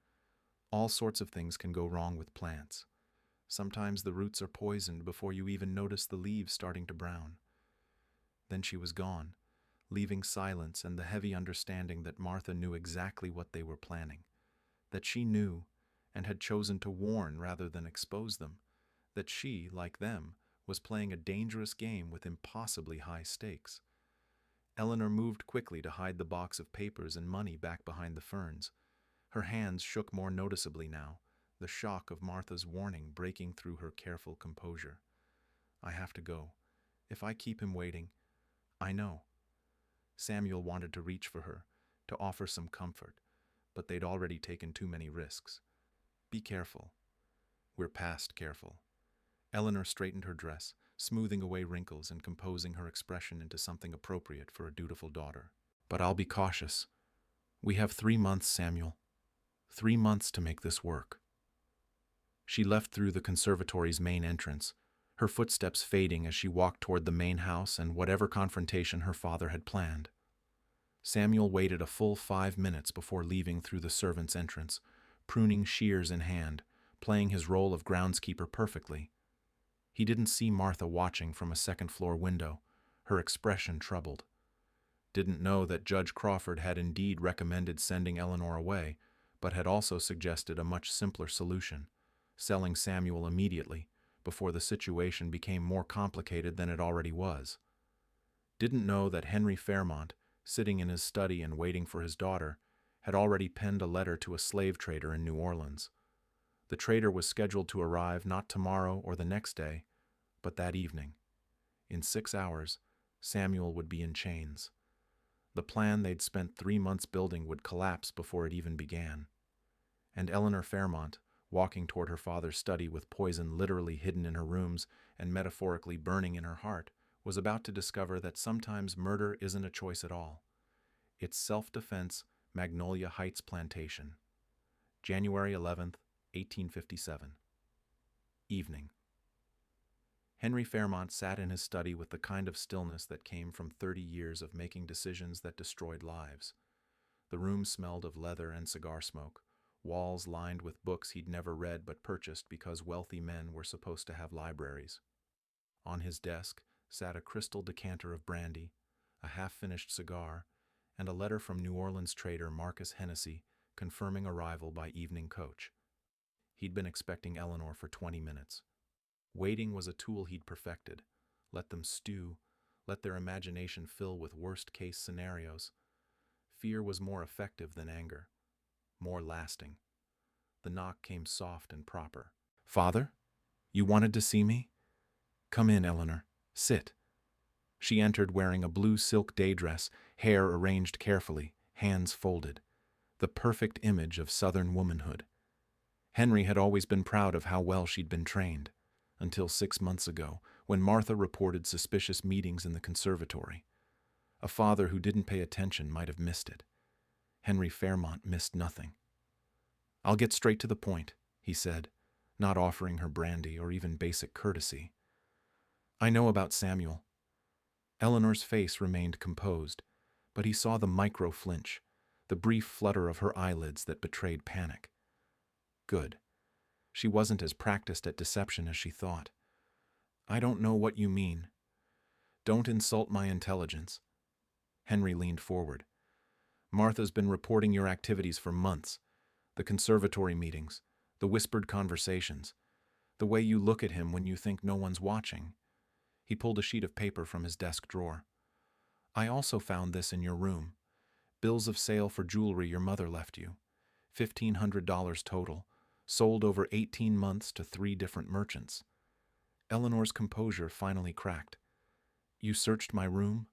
All sorts of things can go wrong with plants. Sometimes the roots are poisoned before you even notice the leaves starting to brown. Then she was gone, leaving silence and the heavy understanding that Martha knew exactly what they were planning, that she knew and had chosen to warn rather than expose them, that she, like them, was playing a dangerous game with impossibly high stakes. Eleanor moved quickly to hide the box of papers and money back behind the ferns. Her hands shook more noticeably now, the shock of Martha's warning breaking through her careful composure. I have to go. If I keep him waiting, I know. Samuel wanted to reach for her, to offer some comfort, but they'd already taken too many risks. Be careful. We're past careful. Eleanor straightened her dress, smoothing away wrinkles and composing her expression into something appropriate for a dutiful daughter. But I'll be cautious. We have 3 months, Samuel. 3 months to make this work. She left through the conservatory's main entrance, her footsteps fading as she walked toward the main house and whatever confrontation her father had planned. Samuel waited a full 5 minutes before leaving through the servants' entrance, pruning shears in hand, playing his role of groundskeeper perfectly. He didn't see Martha watching from a second-floor window, her expression troubled. Didn't know that Judge Crawford had indeed recommended sending Eleanor away, but had also suggested a much simpler solution, selling Samuel immediately, before the situation became more complicated than it already was. Didn't know that Henry Fairmont, sitting in his study and waiting for his daughter, had already penned a letter to a slave trader in New Orleans. The trader was scheduled to arrive not tomorrow or the next day, but that evening. In 6 hours, Samuel would be in chains. The plan they'd spent 3 months building would collapse before it even began. And Eleanor Fairmont, walking toward her father's study with poison literally hidden in her rooms and metaphorically burning in her heart, was about to discover that sometimes murder isn't a choice at all. It's self-defense, Magnolia Heights Plantation. January 11th, 1857. Evening. Henry Fairmont sat in his study with the kind of stillness that came from 30 years of making decisions that destroyed lives. The room smelled of leather and cigar smoke, walls lined with books he'd never read but purchased because wealthy men were supposed to have libraries. On his desk sat a crystal decanter of brandy, a half-finished cigar, and a letter from New Orleans trader Marcus Hennessy confirming arrival by evening coach. He'd been expecting Eleanor for 20 minutes. Waiting was a tool he'd perfected. Let them stew, let their imagination fill with worst-case scenarios. Fear was more effective than anger, more lasting. The knock came soft and proper. "Father? You wanted to see me? Come in, Eleanor. Sit." She entered wearing a blue silk day dress, hair arranged carefully, hands folded. The perfect image of Southern womanhood. Henry had always been proud of how well she'd been trained, until 6 months ago, when Martha reported suspicious meetings in the conservatory. A father who didn't pay attention might have missed it. Henry Fairmont missed nothing. "I'll get straight to the point," he said, not offering her brandy or even basic courtesy. "I know about Samuel." Eleanor's face remained composed, but he saw the micro-flinch, the brief flutter of her eyelids that betrayed panic. Good. She wasn't as practiced at deception as she thought. "I don't know what you mean." "Don't insult my intelligence." Henry leaned forward. "Martha's been reporting your activities for months. The conservatory meetings, the whispered conversations, the way you look at him when you think no one's watching." He pulled a sheet of paper from his desk drawer. "I also found this in your room. Bills of sale for jewelry your mother left you. $1,500 total. Sold over 18 months to 3 different merchants." Eleanor's composure finally cracked. "You searched my room,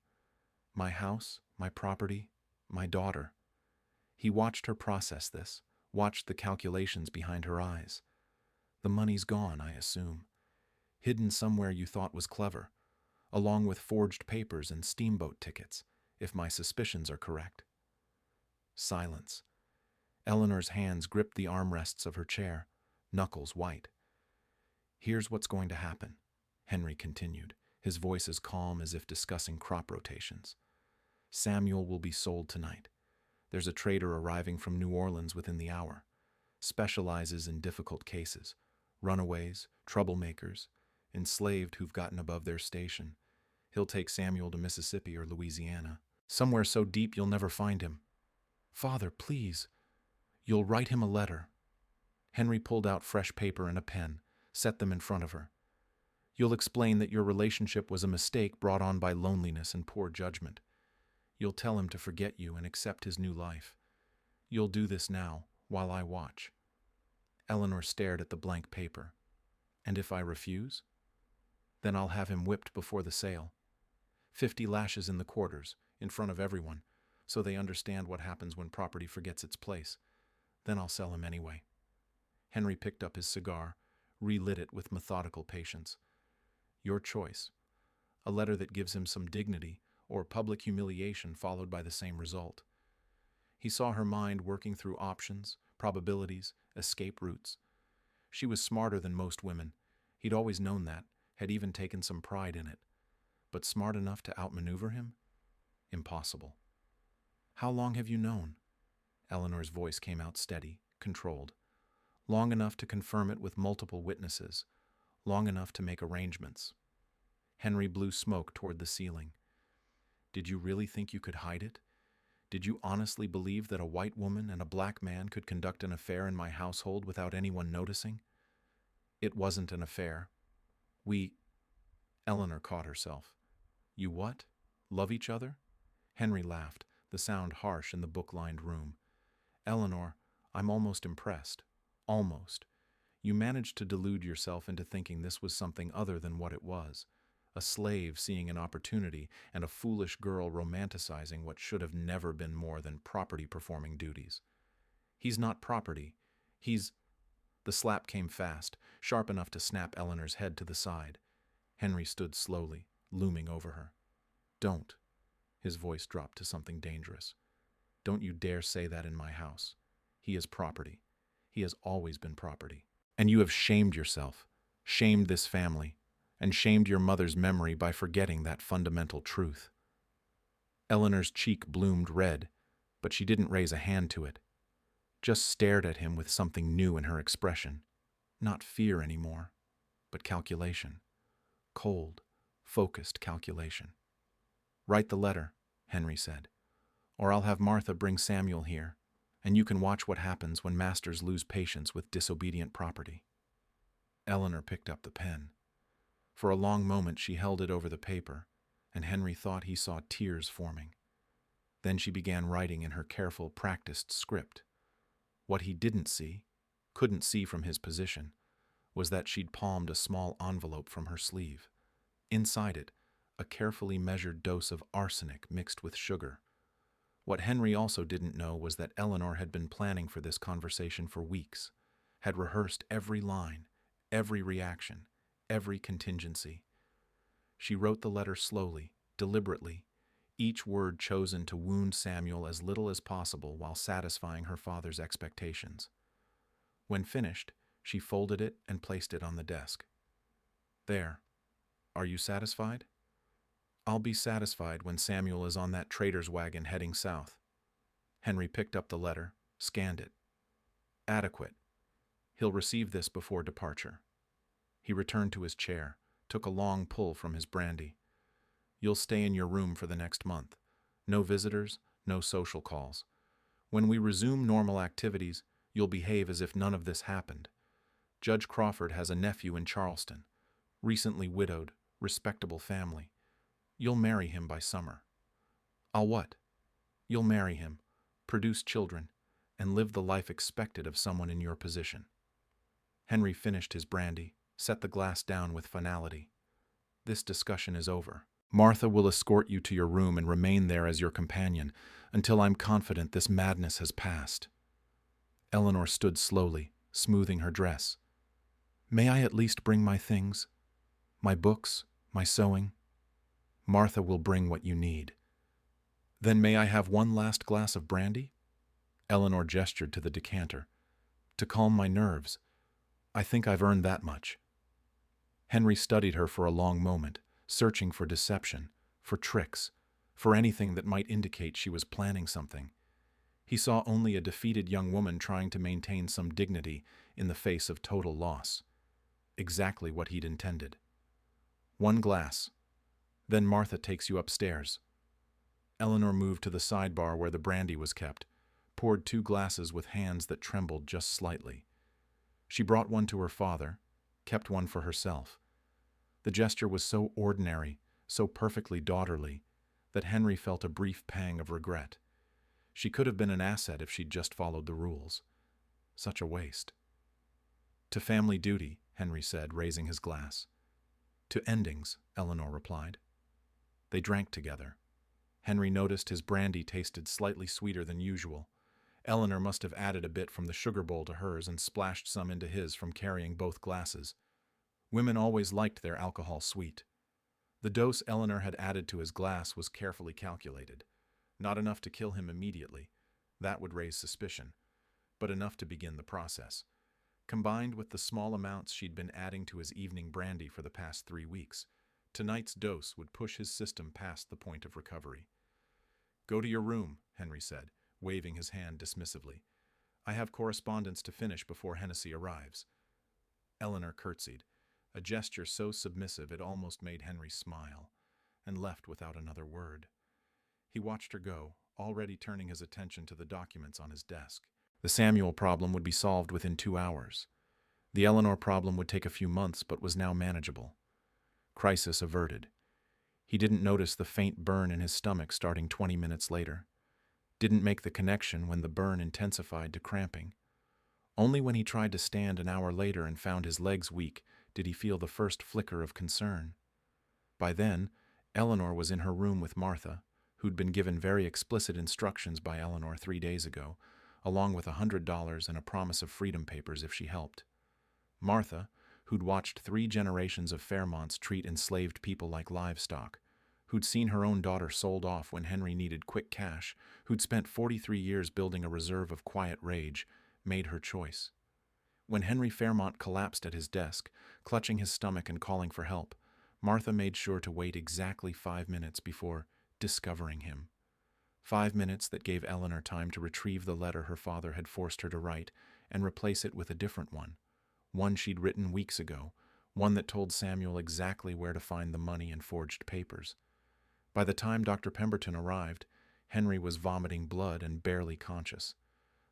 my house, my property, my daughter." He watched her process this, watched the calculations behind her eyes. "The money's gone, I assume. Hidden somewhere you thought was clever, along with forged papers and steamboat tickets, if my suspicions are correct." Silence. Eleanor's hands gripped the armrests of her chair, knuckles white. "Here's what's going to happen," Henry continued, his voice as calm as if discussing crop rotations. "Samuel will be sold tonight. There's a trader arriving from New Orleans within the hour. Specializes in difficult cases, runaways, troublemakers, enslaved who've gotten above their station. He'll take Samuel to Mississippi or Louisiana, somewhere so deep you'll never find him." "Father, please." "You'll write him a letter." Henry pulled out fresh paper and a pen, set them in front of her. "You'll explain that your relationship was a mistake brought on by loneliness and poor judgment. You'll tell him to forget you and accept his new life. You'll do this now, while I watch." Eleanor stared at the blank paper. "And if I refuse?" "Then I'll have him whipped before the sale. 50 lashes in the quarters, in front of everyone, so they understand what happens when property forgets its place. Then I'll sell him anyway." Henry picked up his cigar, relit it with methodical patience. "Your choice. A letter that gives him some dignity, or public humiliation followed by the same result." He saw her mind working through options, probabilities, escape routes. She was smarter than most women. He'd always known that, had even taken some pride in it. But smart enough to outmaneuver him? Impossible. "How long have you known?" Eleanor's voice came out steady, controlled. "Long enough to confirm it with multiple witnesses. Long enough to make arrangements." Henry blew smoke toward the ceiling. "Did you really think you could hide it? Did you honestly believe that a white woman and a black man could conduct an affair in my household without anyone noticing?" "It wasn't an affair. We—" Eleanor caught herself. "You what? Love each other?" Henry laughed, the sound harsh in the book-lined room. Eleanor, I'm almost impressed. Almost. You managed to delude yourself into thinking this was something other than what it was. A slave seeing an opportunity, and a foolish girl romanticizing what should have never been more than property performing duties. He's not property. He's... The slap came fast, sharp enough to snap Eleanor's head to the side. Henry stood slowly, looming over her. Don't. His voice dropped to something dangerous. Don't you dare say that in my house. He is property. He has always been property. And you have shamed yourself, shamed this family, and shamed your mother's memory by forgetting that fundamental truth. Eleanor's cheek bloomed red, but she didn't raise a hand to it. Just stared at him with something new in her expression. Not fear anymore, but calculation. Cold, focused calculation. Write the letter, Henry said, or I'll have Martha bring Samuel here, and you can watch what happens when masters lose patience with disobedient property. Eleanor picked up the pen. For a long moment she held it over the paper, and Henry thought he saw tears forming. Then she began writing in her careful, practiced script. What he couldn't see from his position, was that she'd palmed a small envelope from her sleeve. Inside it, a carefully measured dose of arsenic mixed with sugar. What Henry also didn't know was that Eleanor had been planning for this conversation for weeks, had rehearsed every line, every reaction, every contingency. She wrote the letter slowly, deliberately, each word chosen to wound Samuel as little as possible while satisfying her father's expectations. When finished, she folded it and placed it on the desk. There. Are you satisfied? I'll be satisfied when Samuel is on that trader's wagon heading south. Henry picked up the letter, scanned it. Adequate. He'll receive this before departure. He returned to his chair, took a long pull from his brandy. You'll stay in your room for the next month. No visitors, no social calls. When we resume normal activities, you'll behave as if none of this happened. Judge Crawford has a nephew in Charleston, recently widowed, respectable family. You'll marry him by summer. I'll what? You'll marry him, produce children, and live the life expected of someone in your position. Henry finished his brandy, set the glass down with finality. This discussion is over. Martha will escort you to your room and remain there as your companion until I'm confident this madness has passed. Eleanor stood slowly, smoothing her dress. May I at least bring my things? My books, my sewing? Martha will bring what you need. Then may I have one last glass of brandy? Eleanor gestured to the decanter. To calm my nerves. I think I've earned that much. Henry studied her for a long moment, searching for deception, for tricks, for anything that might indicate she was planning something. He saw only a defeated young woman trying to maintain some dignity in the face of total loss. Exactly what he'd intended. One glass. Then Martha takes you upstairs. Eleanor moved to the sidebar where the brandy was kept, poured 2 glasses with hands that trembled just slightly. She brought one to her father, kept one for herself. The gesture was so ordinary, so perfectly daughterly, that Henry felt a brief pang of regret. She could have been an asset if she'd just followed the rules. Such a waste. To family duty, Henry said, raising his glass. To endings, Eleanor replied. They drank together. Henry noticed his brandy tasted slightly sweeter than usual. Eleanor must have added a bit from the sugar bowl to hers and splashed some into his from carrying both glasses. Women always liked their alcohol sweet. The dose Eleanor had added to his glass was carefully calculated. Not enough to kill him immediately. That would raise suspicion. But enough to begin the process. Combined with the small amounts she'd been adding to his evening brandy for the past 3 weeks, tonight's dose would push his system past the point of recovery. Go to your room, Henry said, waving his hand dismissively. I have correspondence to finish before Hennessy arrives. Eleanor curtsied, a gesture so submissive it almost made Henry smile, and left without another word. He watched her go, already turning his attention to the documents on his desk. The Samuel problem would be solved within 2 hours. The Eleanor problem would take a few months but was now manageable. Crisis averted. He didn't notice the faint burn in his stomach starting 20 minutes later. Didn't make the connection when the burn intensified to cramping. Only when he tried to stand an hour later and found his legs weak did he feel the first flicker of concern. By then, Eleanor was in her room with Martha, who'd been given very explicit instructions by Eleanor 3 days ago, along with $100 and a promise of freedom papers if she helped. Martha, who'd watched 3 generations of Fairmonts treat enslaved people like livestock, who'd seen her own daughter sold off when Henry needed quick cash, who'd spent 43 years building a reserve of quiet rage, made her choice. When Henry Fairmont collapsed at his desk, clutching his stomach and calling for help, Martha made sure to wait exactly 5 minutes before discovering him. 5 minutes that gave Eleanor time to retrieve the letter her father had forced her to write and replace it with a different one she'd written weeks ago, one that told Samuel exactly where to find the money and forged papers. By the time Dr. Pemberton arrived, Henry was vomiting blood and barely conscious.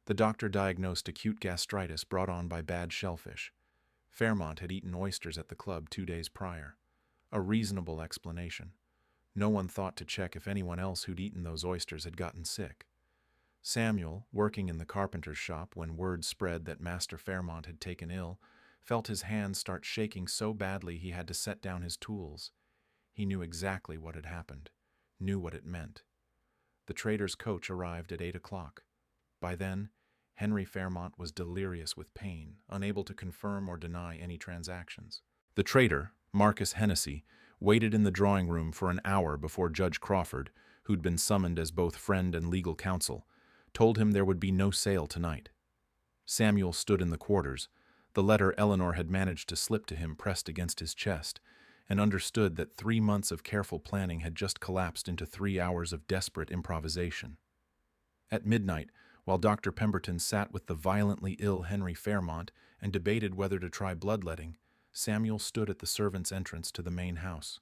The doctor diagnosed acute gastritis brought on by bad shellfish. Fairmont had eaten oysters at the club 2 days prior. A reasonable explanation. No one thought to check if anyone else who'd eaten those oysters had gotten sick. Samuel, working in the carpenter's shop when word spread that Master Fairmont had taken ill, felt his hands start shaking so badly he had to set down his tools. He knew exactly what had happened, knew what it meant. The trader's coach arrived at 8 o'clock. By then, Henry Fairmont was delirious with pain, unable to confirm or deny any transactions. The trader, Marcus Hennessy, waited in the drawing room for an hour before Judge Crawford, who'd been summoned as both friend and legal counsel, told him there would be no sale tonight. Samuel stood in the quarters, the letter Eleanor had managed to slip to him pressed against his chest, and understood that 3 months of careful planning had just collapsed into 3 hours of desperate improvisation. At midnight, while Dr. Pemberton sat with the violently ill Henry Fairmont and debated whether to try bloodletting, Samuel stood at the servants' entrance to the main house.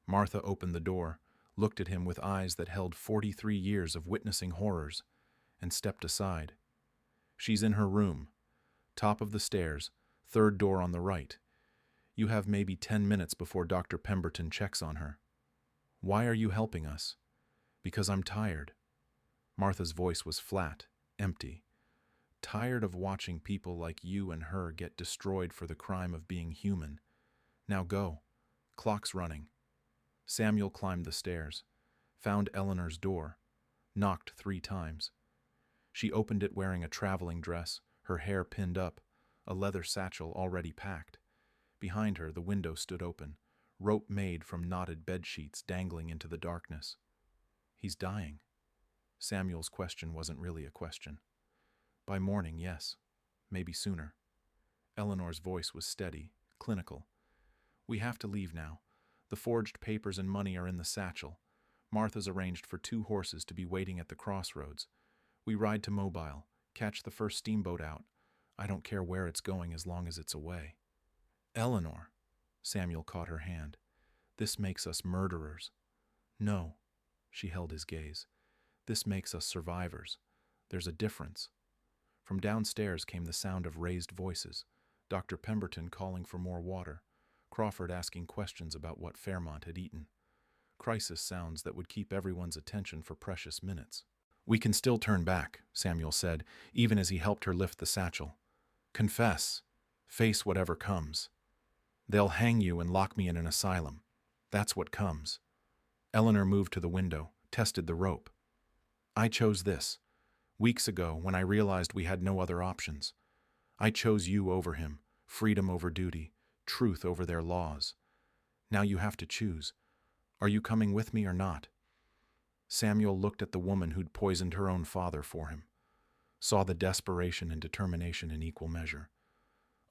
Martha opened the door, looked at him with eyes that held 43 years of witnessing horrors, and stepped aside. She's in her room, top of the stairs, 3rd door on the right. You have maybe 10 minutes before Dr. Pemberton checks on her. Why are you helping us? Because I'm tired. Martha's voice was flat, empty. Tired of watching people like you and her get destroyed for the crime of being human. Now go. Clock's running. Samuel climbed the stairs, found Eleanor's door, knocked 3 times. She opened it wearing a traveling dress, her hair pinned up, a leather satchel already packed. Behind her, the window stood open, rope made from knotted bed sheets dangling into the darkness. He's dying. Samuel's question wasn't really a question. By morning, yes. Maybe sooner. Eleanor's voice was steady, clinical. We have to leave now. The forged papers and money are in the satchel. Martha's arranged for 2 horses to be waiting at the crossroads. We ride to Mobile, catch the first steamboat out. I don't care where it's going as long as it's away. Eleanor, Samuel caught her hand. This makes us murderers. No, she held his gaze. This makes us survivors. There's a difference. From downstairs came the sound of raised voices, Dr. Pemberton calling for more water, Crawford asking questions about what Fairmont had eaten. Crisis sounds that would keep everyone's attention for precious minutes. We can still turn back, Samuel said, even as he helped her lift the satchel. Confess. Face whatever comes. They'll hang you and lock me in an asylum. That's what comes. Eleanor moved to the window, tested the rope. I chose this. Weeks ago, when I realized we had no other options. I chose you over him, freedom over duty, truth over their laws. Now you have to choose. Are you coming with me or not? Samuel looked at the woman who'd poisoned her own father for him, saw the desperation and determination in equal measure,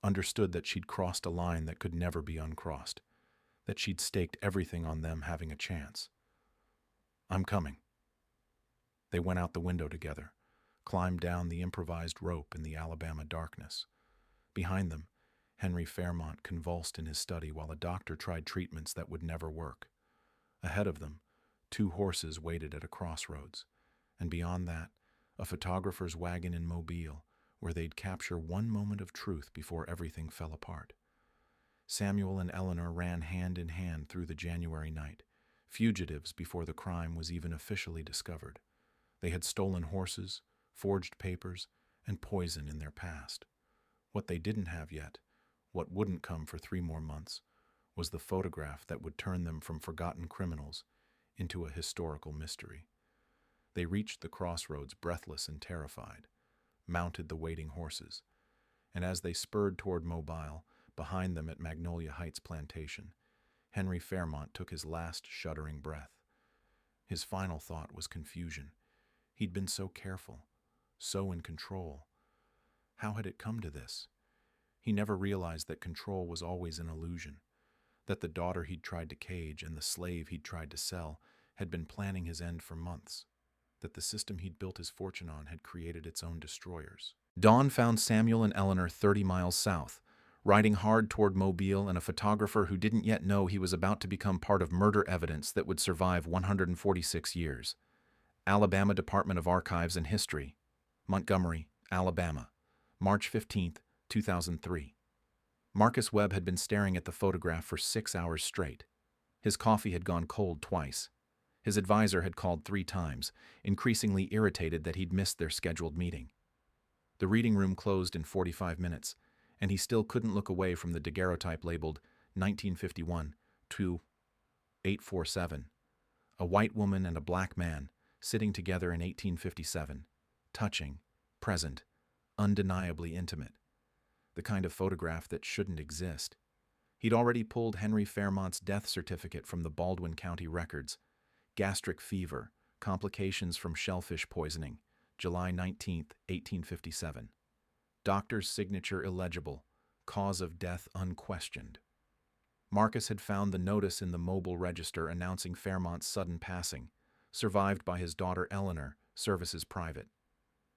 understood that she'd crossed a line that could never be uncrossed, that she'd staked everything on them having a chance. I'm coming. They went out the window together, climbed down the improvised rope in the Alabama darkness. Behind them, Henry Fairmont convulsed in his study while a doctor tried treatments that would never work. Ahead of them, 2 horses waited at a crossroads, and beyond that, a photographer's wagon in Mobile, where they'd capture one moment of truth before everything fell apart. Samuel and Eleanor ran hand in hand through the January night, fugitives before the crime was even officially discovered. They had stolen horses, forged papers, and poison in their past. What they didn't have yet, what wouldn't come for 3 more months, was the photograph that would turn them from forgotten criminals into a historical mystery. They reached the crossroads breathless and terrified, mounted the waiting horses, and as they spurred toward Mobile, behind them at Magnolia Heights Plantation, Henry Fairmont took his last shuddering breath. His final thought was confusion. He'd been so careful, so in control. How had it come to this? He never realized that control was always an illusion, that the daughter he'd tried to cage and the slave he'd tried to sell had been planning his end for months, that the system he'd built his fortune on had created its own destroyers. Dawn found Samuel and Eleanor 30 miles south, riding hard toward Mobile, and a photographer who didn't yet know he was about to become part of murder evidence that would survive 146 years. Alabama Department of Archives and History, Montgomery, Alabama, March 15, 2003. Marcus Webb had been staring at the photograph for 6 hours straight. His coffee had gone cold twice. His advisor had called 3 times, increasingly irritated that he'd missed their scheduled meeting. The reading room closed in 45 minutes, and he still couldn't look away from the daguerreotype labeled 1951 to 847, a white woman and a black man sitting together in 1857, touching, present, undeniably intimate. The kind of photograph that shouldn't exist. He'd already pulled Henry Fairmont's death certificate from the Baldwin County records. Gastric fever, complications from shellfish poisoning, July 19, 1857. Doctor's signature illegible, cause of death unquestioned. Marcus had found the notice in the Mobile Register announcing Fairmont's sudden passing, survived by his daughter Eleanor, services private.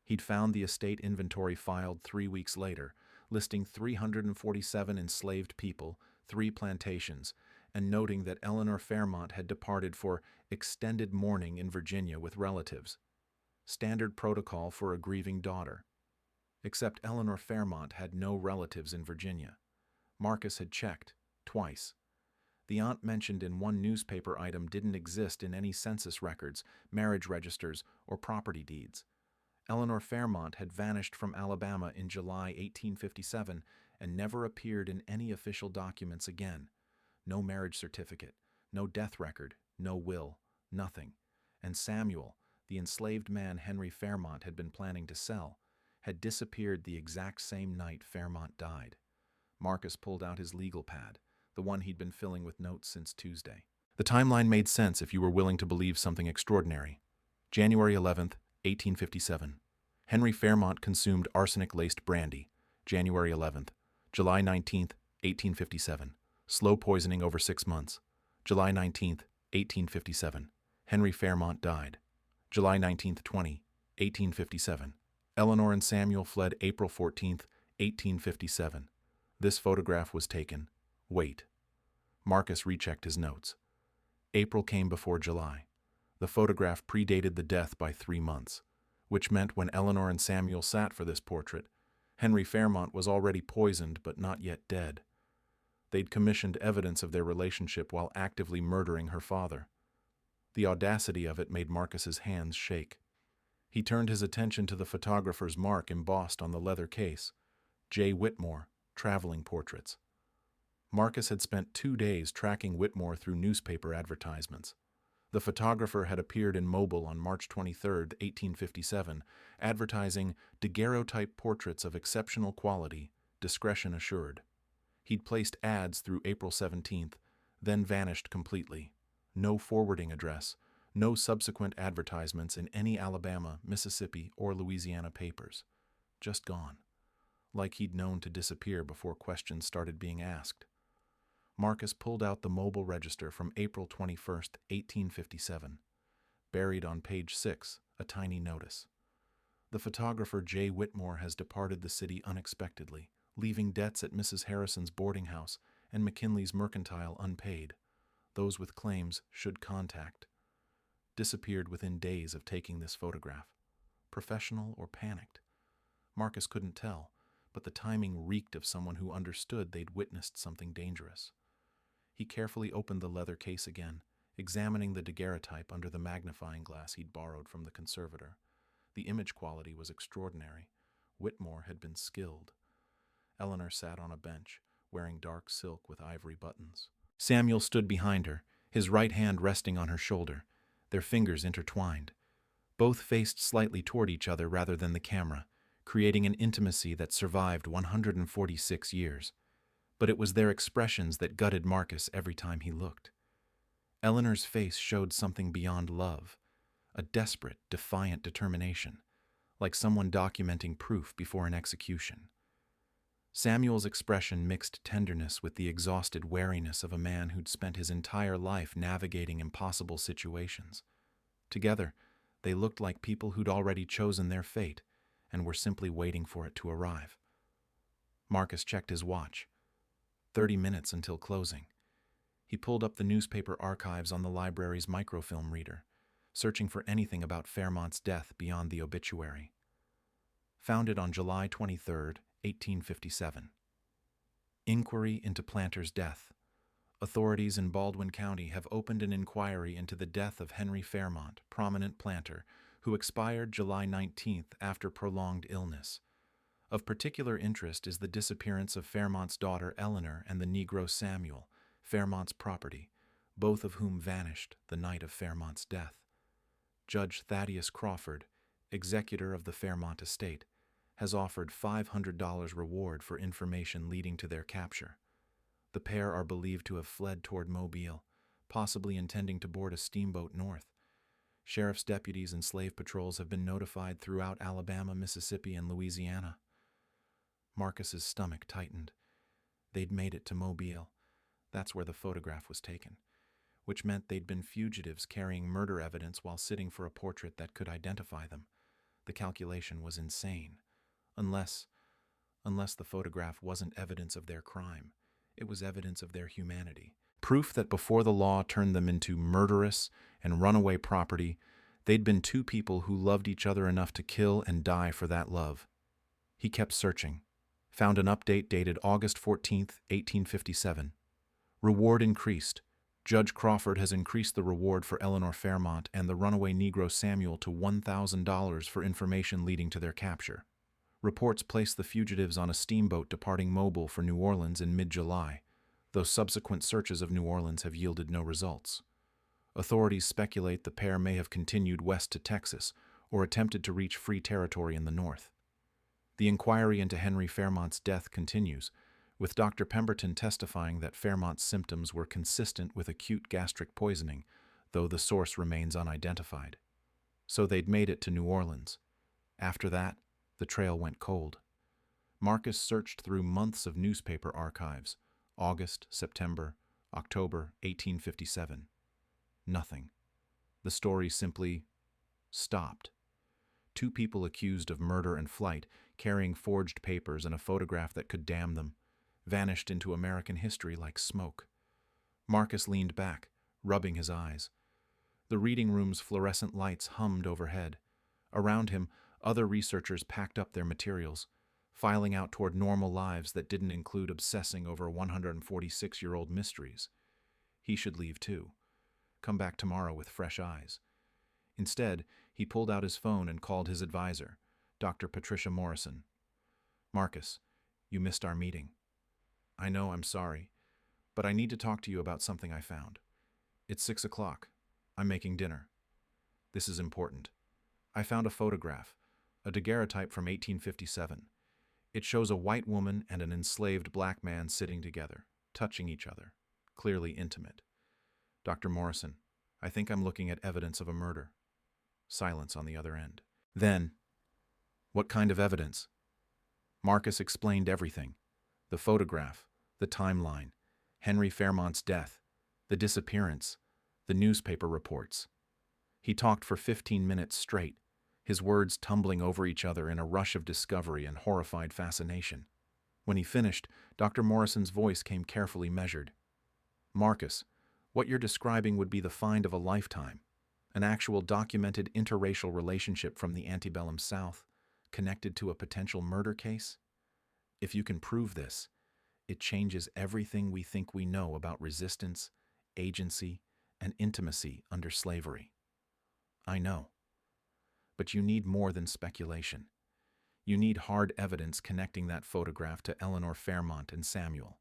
He'd found the estate inventory filed 3 weeks later, listing 347 enslaved people, 3 plantations, and noting that Eleanor Fairmont had departed for extended mourning in Virginia with relatives. Standard protocol for a grieving daughter. Except Eleanor Fairmont had no relatives in Virginia. Marcus had checked, twice. The aunt mentioned in one newspaper item didn't exist in any census records, marriage registers, or property deeds. Eleanor Fairmont had vanished from Alabama in July 1857 and never appeared in any official documents again. No marriage certificate, no death record, no will, nothing. And Samuel, the enslaved man Henry Fairmont had been planning to sell, had disappeared the exact same night Fairmont died. Marcus pulled out his legal pad, the one he'd been filling with notes since Tuesday. The timeline made sense if you were willing to believe something extraordinary. January 11th, 1857. Henry Fairmont consumed arsenic-laced brandy. January 11th. July 19th, 1857. Slow poisoning over 6 months. July 19th, 1857. Henry Fairmont died. July 19th, 1857. Eleanor and Samuel fled April 14th, 1857. This photograph was taken. Wait. Marcus rechecked his notes. April came before July. The photograph predated the death by 3 months, which meant when Eleanor and Samuel sat for this portrait, Henry Fairmont was already poisoned but not yet dead. They'd commissioned evidence of their relationship while actively murdering her father. The audacity of it made Marcus's hands shake. He turned his attention to the photographer's mark embossed on the leather case, J. Whitmore, Traveling Portraits. Marcus had spent 2 days tracking Whitmore through newspaper advertisements. The photographer had appeared in Mobile on March 23, 1857, advertising daguerreotype portraits of exceptional quality, discretion assured. He'd placed ads through April 17th, then vanished completely. No forwarding address, no subsequent advertisements in any Alabama, Mississippi, or Louisiana papers. Just gone. Like he'd known to disappear before questions started being asked. Marcus pulled out the Mobile Register from April 21st, 1857. Buried on page 6, a tiny notice. The photographer J. Whitmore has departed the city unexpectedly, leaving debts at Mrs. Harrison's boarding house and McKinley's Mercantile unpaid. Those with claims should contact. Disappeared within days of taking this photograph. Professional or panicked? Marcus couldn't tell, but the timing reeked of someone who understood they'd witnessed something dangerous. He carefully opened the leather case again, examining the daguerreotype under the magnifying glass he'd borrowed from the conservator. The image quality was extraordinary. Whitmore had been skilled. Eleanor sat on a bench, wearing dark silk with ivory buttons. Samuel stood behind her, his right hand resting on her shoulder, their fingers intertwined. Both faced slightly toward each other rather than the camera, creating an intimacy that survived 146 years. But it was their expressions that gutted Marcus every time he looked. Eleanor's face showed something beyond love, a desperate, defiant determination, like someone documenting proof before an execution. Samuel's expression mixed tenderness with the exhausted wariness of a man who'd spent his entire life navigating impossible situations. Together, they looked like people who'd already chosen their fate and were simply waiting for it to arrive. Marcus checked his watch. 30 minutes until closing. He pulled up the newspaper archives on the library's microfilm reader, searching for anything about Fairmont's death beyond the obituary. Founded on July 23, 1857. Inquiry into Planter's death. Authorities in Baldwin County have opened an inquiry into the death of Henry Fairmont, prominent planter, who expired July 19th after prolonged illness. Of particular interest is the disappearance of Fairmont's daughter Eleanor and the Negro Samuel, Fairmont's property, both of whom vanished the night of Fairmont's death. Judge Thaddeus Crawford, executor of the Fairmont estate, has offered $500 reward for information leading to their capture. The pair are believed to have fled toward Mobile, possibly intending to board a steamboat north. Sheriff's deputies and slave patrols have been notified throughout Alabama, Mississippi, and Louisiana. Marcus's stomach tightened. They'd made it to Mobile. That's where the photograph was taken, which meant they'd been fugitives carrying murder evidence while sitting for a portrait that could identify them. The calculation was insane. Unless the photograph wasn't evidence of their crime, it was evidence of their humanity. Proof that before the law turned them into murderous and runaway property, they'd been two people who loved each other enough to kill and die for that love. He kept searching. Found an update dated August 14, 1857. Reward increased. Judge Crawford has increased the reward for Eleanor Fairmont and the runaway Negro Samuel to $1,000 for information leading to their capture. Reports place the fugitives on a steamboat departing Mobile for New Orleans in mid-July, though subsequent searches of New Orleans have yielded no results. Authorities speculate the pair may have continued west to Texas or attempted to reach free territory in the north. The inquiry into Henry Fairmont's death continues, with Dr. Pemberton testifying that Fairmont's symptoms were consistent with acute gastric poisoning, though the source remains unidentified. So they'd made it to New Orleans. After that, the trail went cold. Marcus searched through months of newspaper archives, August, September, October 1857. Nothing. The story simply stopped. Two people accused of murder and flight, carrying forged papers and a photograph that could damn them, vanished into American history like smoke. Marcus leaned back, rubbing his eyes. The reading room's fluorescent lights hummed overhead. Around him, other researchers packed up their materials, filing out toward normal lives that didn't include obsessing over 146-year-old mysteries. He should leave too. Come back tomorrow with fresh eyes. Instead, he pulled out his phone and called his advisor, Dr. Patricia Morrison. "Marcus, you missed our meeting. I know, I'm sorry, but I need to talk to you about something I found. It's 6 o'clock. I'm making dinner. This is important. I found a photograph, a daguerreotype from 1857. It shows a white woman and an enslaved black man sitting together, touching each other, clearly intimate. Dr. Morrison, I think I'm looking at evidence of a murder." Silence on the other end. Then, "What kind of evidence?" Marcus explained everything. The photograph, the timeline, Henry Fairmont's death, the disappearance, the newspaper reports. He talked for 15 minutes straight, his words tumbling over each other in a rush of discovery and horrified fascination. When he finished, Dr. Morrison's voice came carefully measured. "Marcus, what you're describing would be the find of a lifetime, an actual documented interracial relationship from the antebellum South, connected to a potential murder case? If you can prove this, it changes everything we think we know about resistance, agency, and intimacy under slavery. I know. But you need more than speculation. You need hard evidence connecting that photograph to Eleanor Fairmont and Samuel.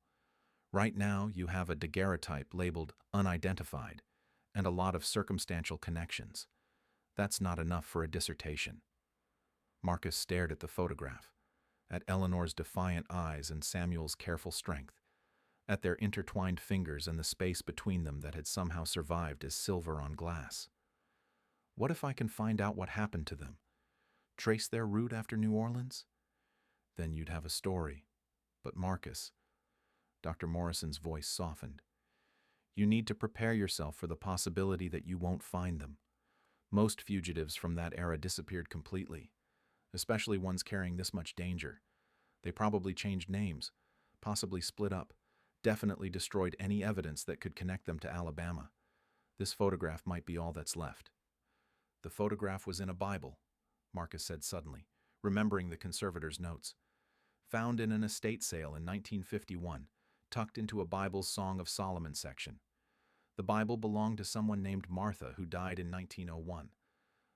Right now, you have a daguerreotype labeled unidentified and a lot of circumstantial connections. That's not enough for a dissertation. Marcus stared at the photograph, at Eleanor's defiant eyes and Samuel's careful strength, at their intertwined fingers and the space between them that had somehow survived as silver on glass. What if I can find out what happened to them? Trace their route after New Orleans? Then you'd have a story. But Marcus, Dr. Morrison's voice softened. You need to prepare yourself for the possibility that you won't find them. Most fugitives from that era disappeared completely, especially ones carrying this much danger. They probably changed names, possibly split up, definitely destroyed any evidence that could connect them to Alabama. This photograph might be all that's left. The photograph was in a Bible, Marcus said suddenly, remembering the conservator's notes. Found in an estate sale in 1951, tucked into a Bible's Song of Solomon section. The Bible belonged to someone named Martha who died in 1901.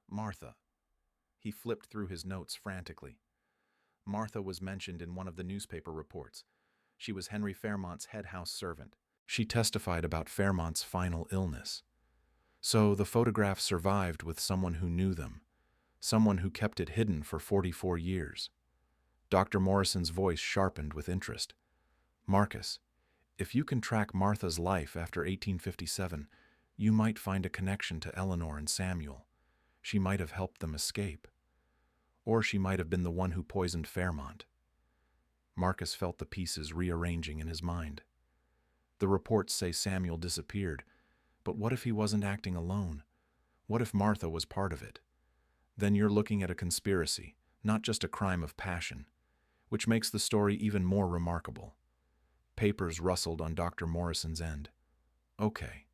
Martha. He flipped through his notes frantically. Martha was mentioned in one of the newspaper reports. She was Henry Fairmont's head house servant. She testified about Fairmont's final illness. So the photograph survived with someone who knew them, someone who kept it hidden for 44 years. Dr. Morrison's voice sharpened with interest. Marcus, if you can track Martha's life after 1857, you might find a connection to Eleanor and Samuel. She might have helped them escape. Or she might have been the one who poisoned Fairmont. Marcus felt the pieces rearranging in his mind. The reports say Samuel disappeared, but what if he wasn't acting alone? What if Martha was part of it? Then you're looking at a conspiracy, not just a crime of passion, which makes the story even more remarkable. Papers rustled on Dr. Morrison's end. Okay,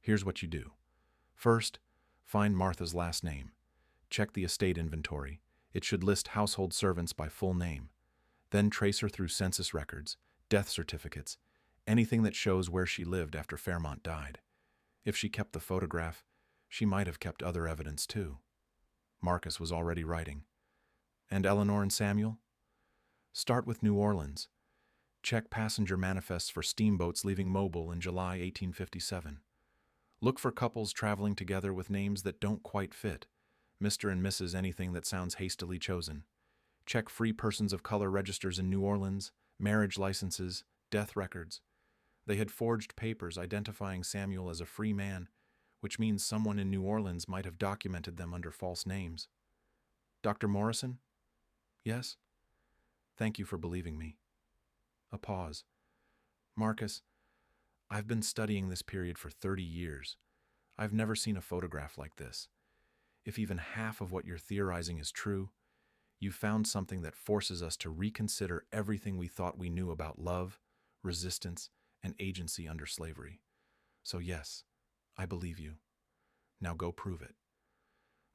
here's what you do. First, find Martha's last name. Check the estate inventory. It should list household servants by full name. Then trace her through census records, death certificates, anything that shows where she lived after Fairmont died. If she kept the photograph, she might have kept other evidence too. Marcus was already writing. And Eleanor and Samuel? Start with New Orleans. Check passenger manifests for steamboats leaving Mobile in July 1857. Look for couples traveling together with names that don't quite fit. Mr. and Mrs. anything that sounds hastily chosen. Check free persons of color registers in New Orleans, marriage licenses, death records. They had forged papers identifying Samuel as a free man, which means someone in New Orleans might have documented them under false names. Dr. Morrison? Yes? Thank you for believing me. A pause. Marcus, I've been studying this period for 30 years. I've never seen a photograph like this. If even half of what you're theorizing is true, you've found something that forces us to reconsider everything we thought we knew about love, resistance, and agency under slavery. So yes, I believe you. Now go prove it.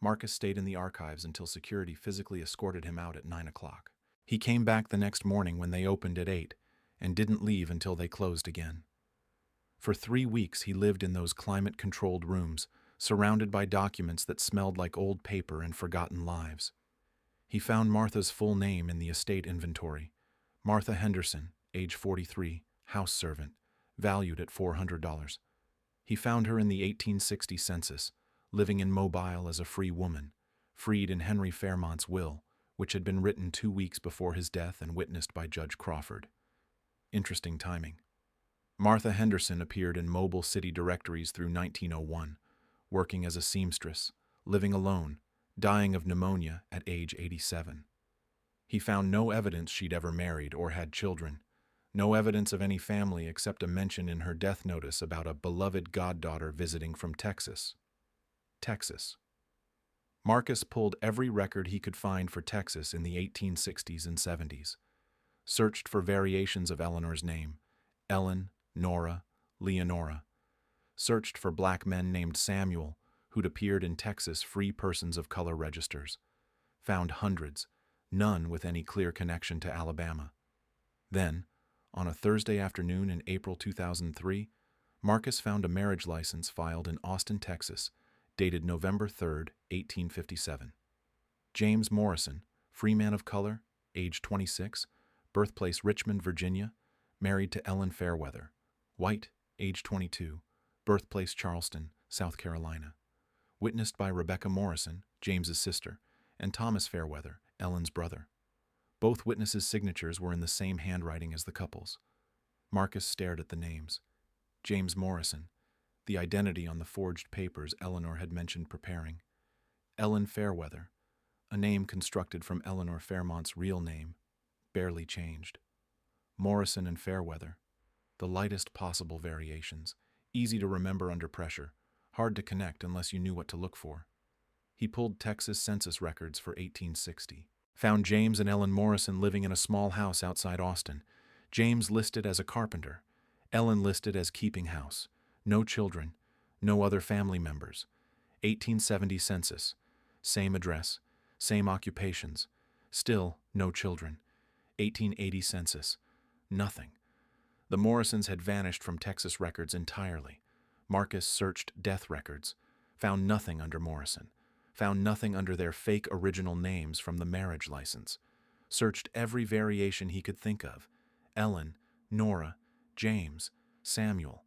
Marcus stayed in the archives until security physically escorted him out at 9 o'clock. He came back the next morning when they opened at 8 and didn't leave until they closed again. For 3 weeks he lived in those climate-controlled rooms, surrounded by documents that smelled like old paper and forgotten lives. He found Martha's full name in the estate inventory. Martha Henderson, age 43, house servant, valued at $400. He found her in the 1860 census, living in Mobile as a free woman, freed in Henry Fairmont's will, which had been written 2 weeks before his death and witnessed by Judge Crawford. Interesting timing. Martha Henderson appeared in Mobile city directories through 1901, working as a seamstress, living alone, dying of pneumonia at age 87. He found no evidence she'd ever married or had children, no evidence of any family except a mention in her death notice about a beloved goddaughter visiting from Texas. Texas. Marcus pulled every record he could find for Texas in the 1860s and 70s, searched for variations of Eleanor's name, Ellen, Nora, Leonora, searched for black men named Samuel who'd appeared in Texas free persons of color registers, found hundreds, none with any clear connection to Alabama. Then, on a Thursday afternoon in April 2003, Marcus found a marriage license filed in Austin, Texas, dated November 3, 1857. James Morrison, free man of color, age 26, birthplace Richmond, Virginia, married to Ellen Fairweather. White, age 22, birthplace Charleston, South Carolina. Witnessed by Rebecca Morrison, James's sister, and Thomas Fairweather, Ellen's brother. Both witnesses' signatures were in the same handwriting as the couple's. Marcus stared at the names. James Morrison, the identity on the forged papers Eleanor had mentioned preparing. Ellen Fairweather, a name constructed from Eleanor Fairmont's real name, barely changed. Morrison and Fairweather, the lightest possible variations, easy to remember under pressure, hard to connect unless you knew what to look for. He pulled Texas census records for 1860. Found James and Ellen Morrison living in a small house outside Austin. James listed as a carpenter. Ellen listed as keeping house. No children. No other family members. 1870 census. Same address. Same occupations. Still no children. 1880 census. Nothing. The Morrisons had vanished from Texas records entirely. Marcus searched death records. Found nothing under Morrison. Found nothing under their fake original names from the marriage license. Searched every variation he could think of. Ellen, Nora, James, Samuel.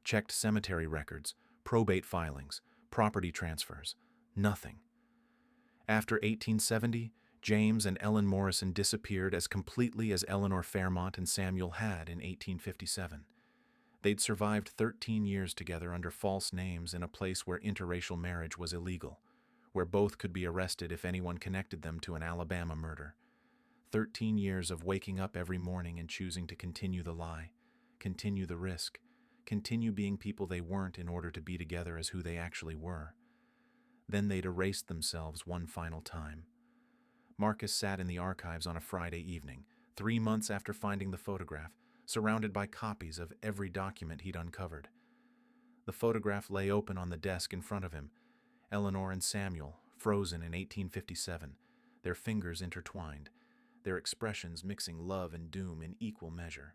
Checked cemetery records, probate filings, property transfers. Nothing. After 1870, James and Ellen Morrison disappeared as completely as Eleanor Fairmont and Samuel had in 1857. They'd survived 13 years together under false names in a place where interracial marriage was illegal, where both could be arrested if anyone connected them to an Alabama murder. 13 years of waking up every morning and choosing to continue the lie, continue the risk, continue being people they weren't in order to be together as who they actually were. Then they'd erased themselves one final time. Marcus sat in the archives on a Friday evening, 3 months after finding the photograph, surrounded by copies of every document he'd uncovered. The photograph lay open on the desk in front of him. Eleanor and Samuel, frozen in 1857, their fingers intertwined, their expressions mixing love and doom in equal measure.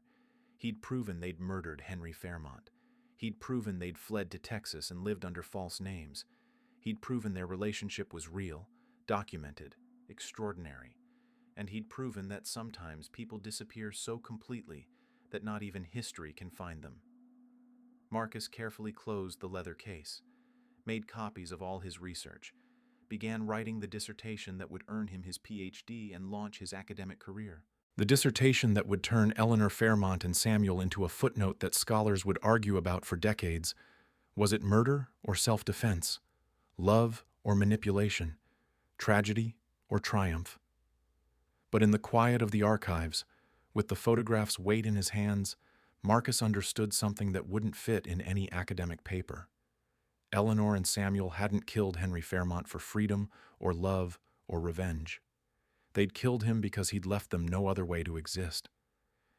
He'd proven they'd murdered Henry Fairmont. He'd proven they'd fled to Texas and lived under false names. He'd proven their relationship was real, documented, extraordinary. And he'd proven that sometimes people disappear so completely that not even history can find them. Marcus carefully closed the leather case, made copies of all his research, began writing the dissertation that would earn him his Ph.D. and launch his academic career. The dissertation that would turn Eleanor Fairmont and Samuel into a footnote that scholars would argue about for decades. Was it murder or self-defense? Love or manipulation? Tragedy or triumph? But in the quiet of the archives, with the photograph's weight in his hands, Marcus understood something that wouldn't fit in any academic paper. Eleanor and Samuel hadn't killed Henry Fairmont for freedom or love or revenge. They'd killed him because he'd left them no other way to exist.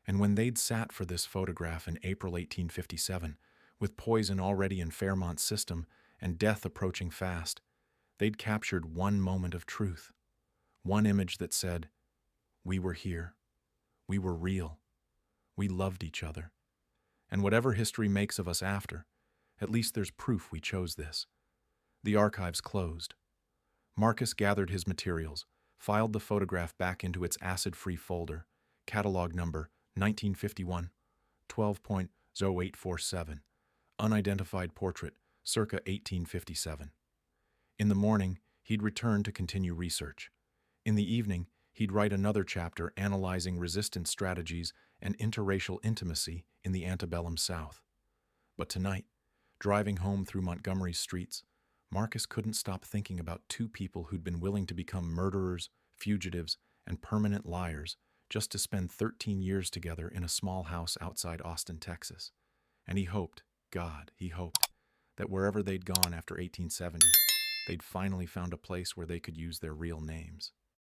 And when they'd sat for this photograph in April 1857, with poison already in Fairmont's system and death approaching fast, they'd captured one moment of truth, one image that said, "We were here. We were real. We loved each other. And whatever history makes of us after, at least there's proof we chose this." The archives closed. Marcus gathered his materials, filed the photograph back into its acid-free folder, catalog number 1951, 12.0847, unidentified portrait, circa 1857. In the morning, he'd return to continue research. In the evening, he'd write another chapter analyzing resistance strategies and interracial intimacy in the antebellum South. But tonight, driving home through Montgomery's streets, Marcus couldn't stop thinking about two people who'd been willing to become murderers, fugitives, and permanent liars just to spend 13 years together in a small house outside Austin, Texas. And he hoped, God, he hoped, that wherever they'd gone after 1870, they'd finally found a place where they could use their real names.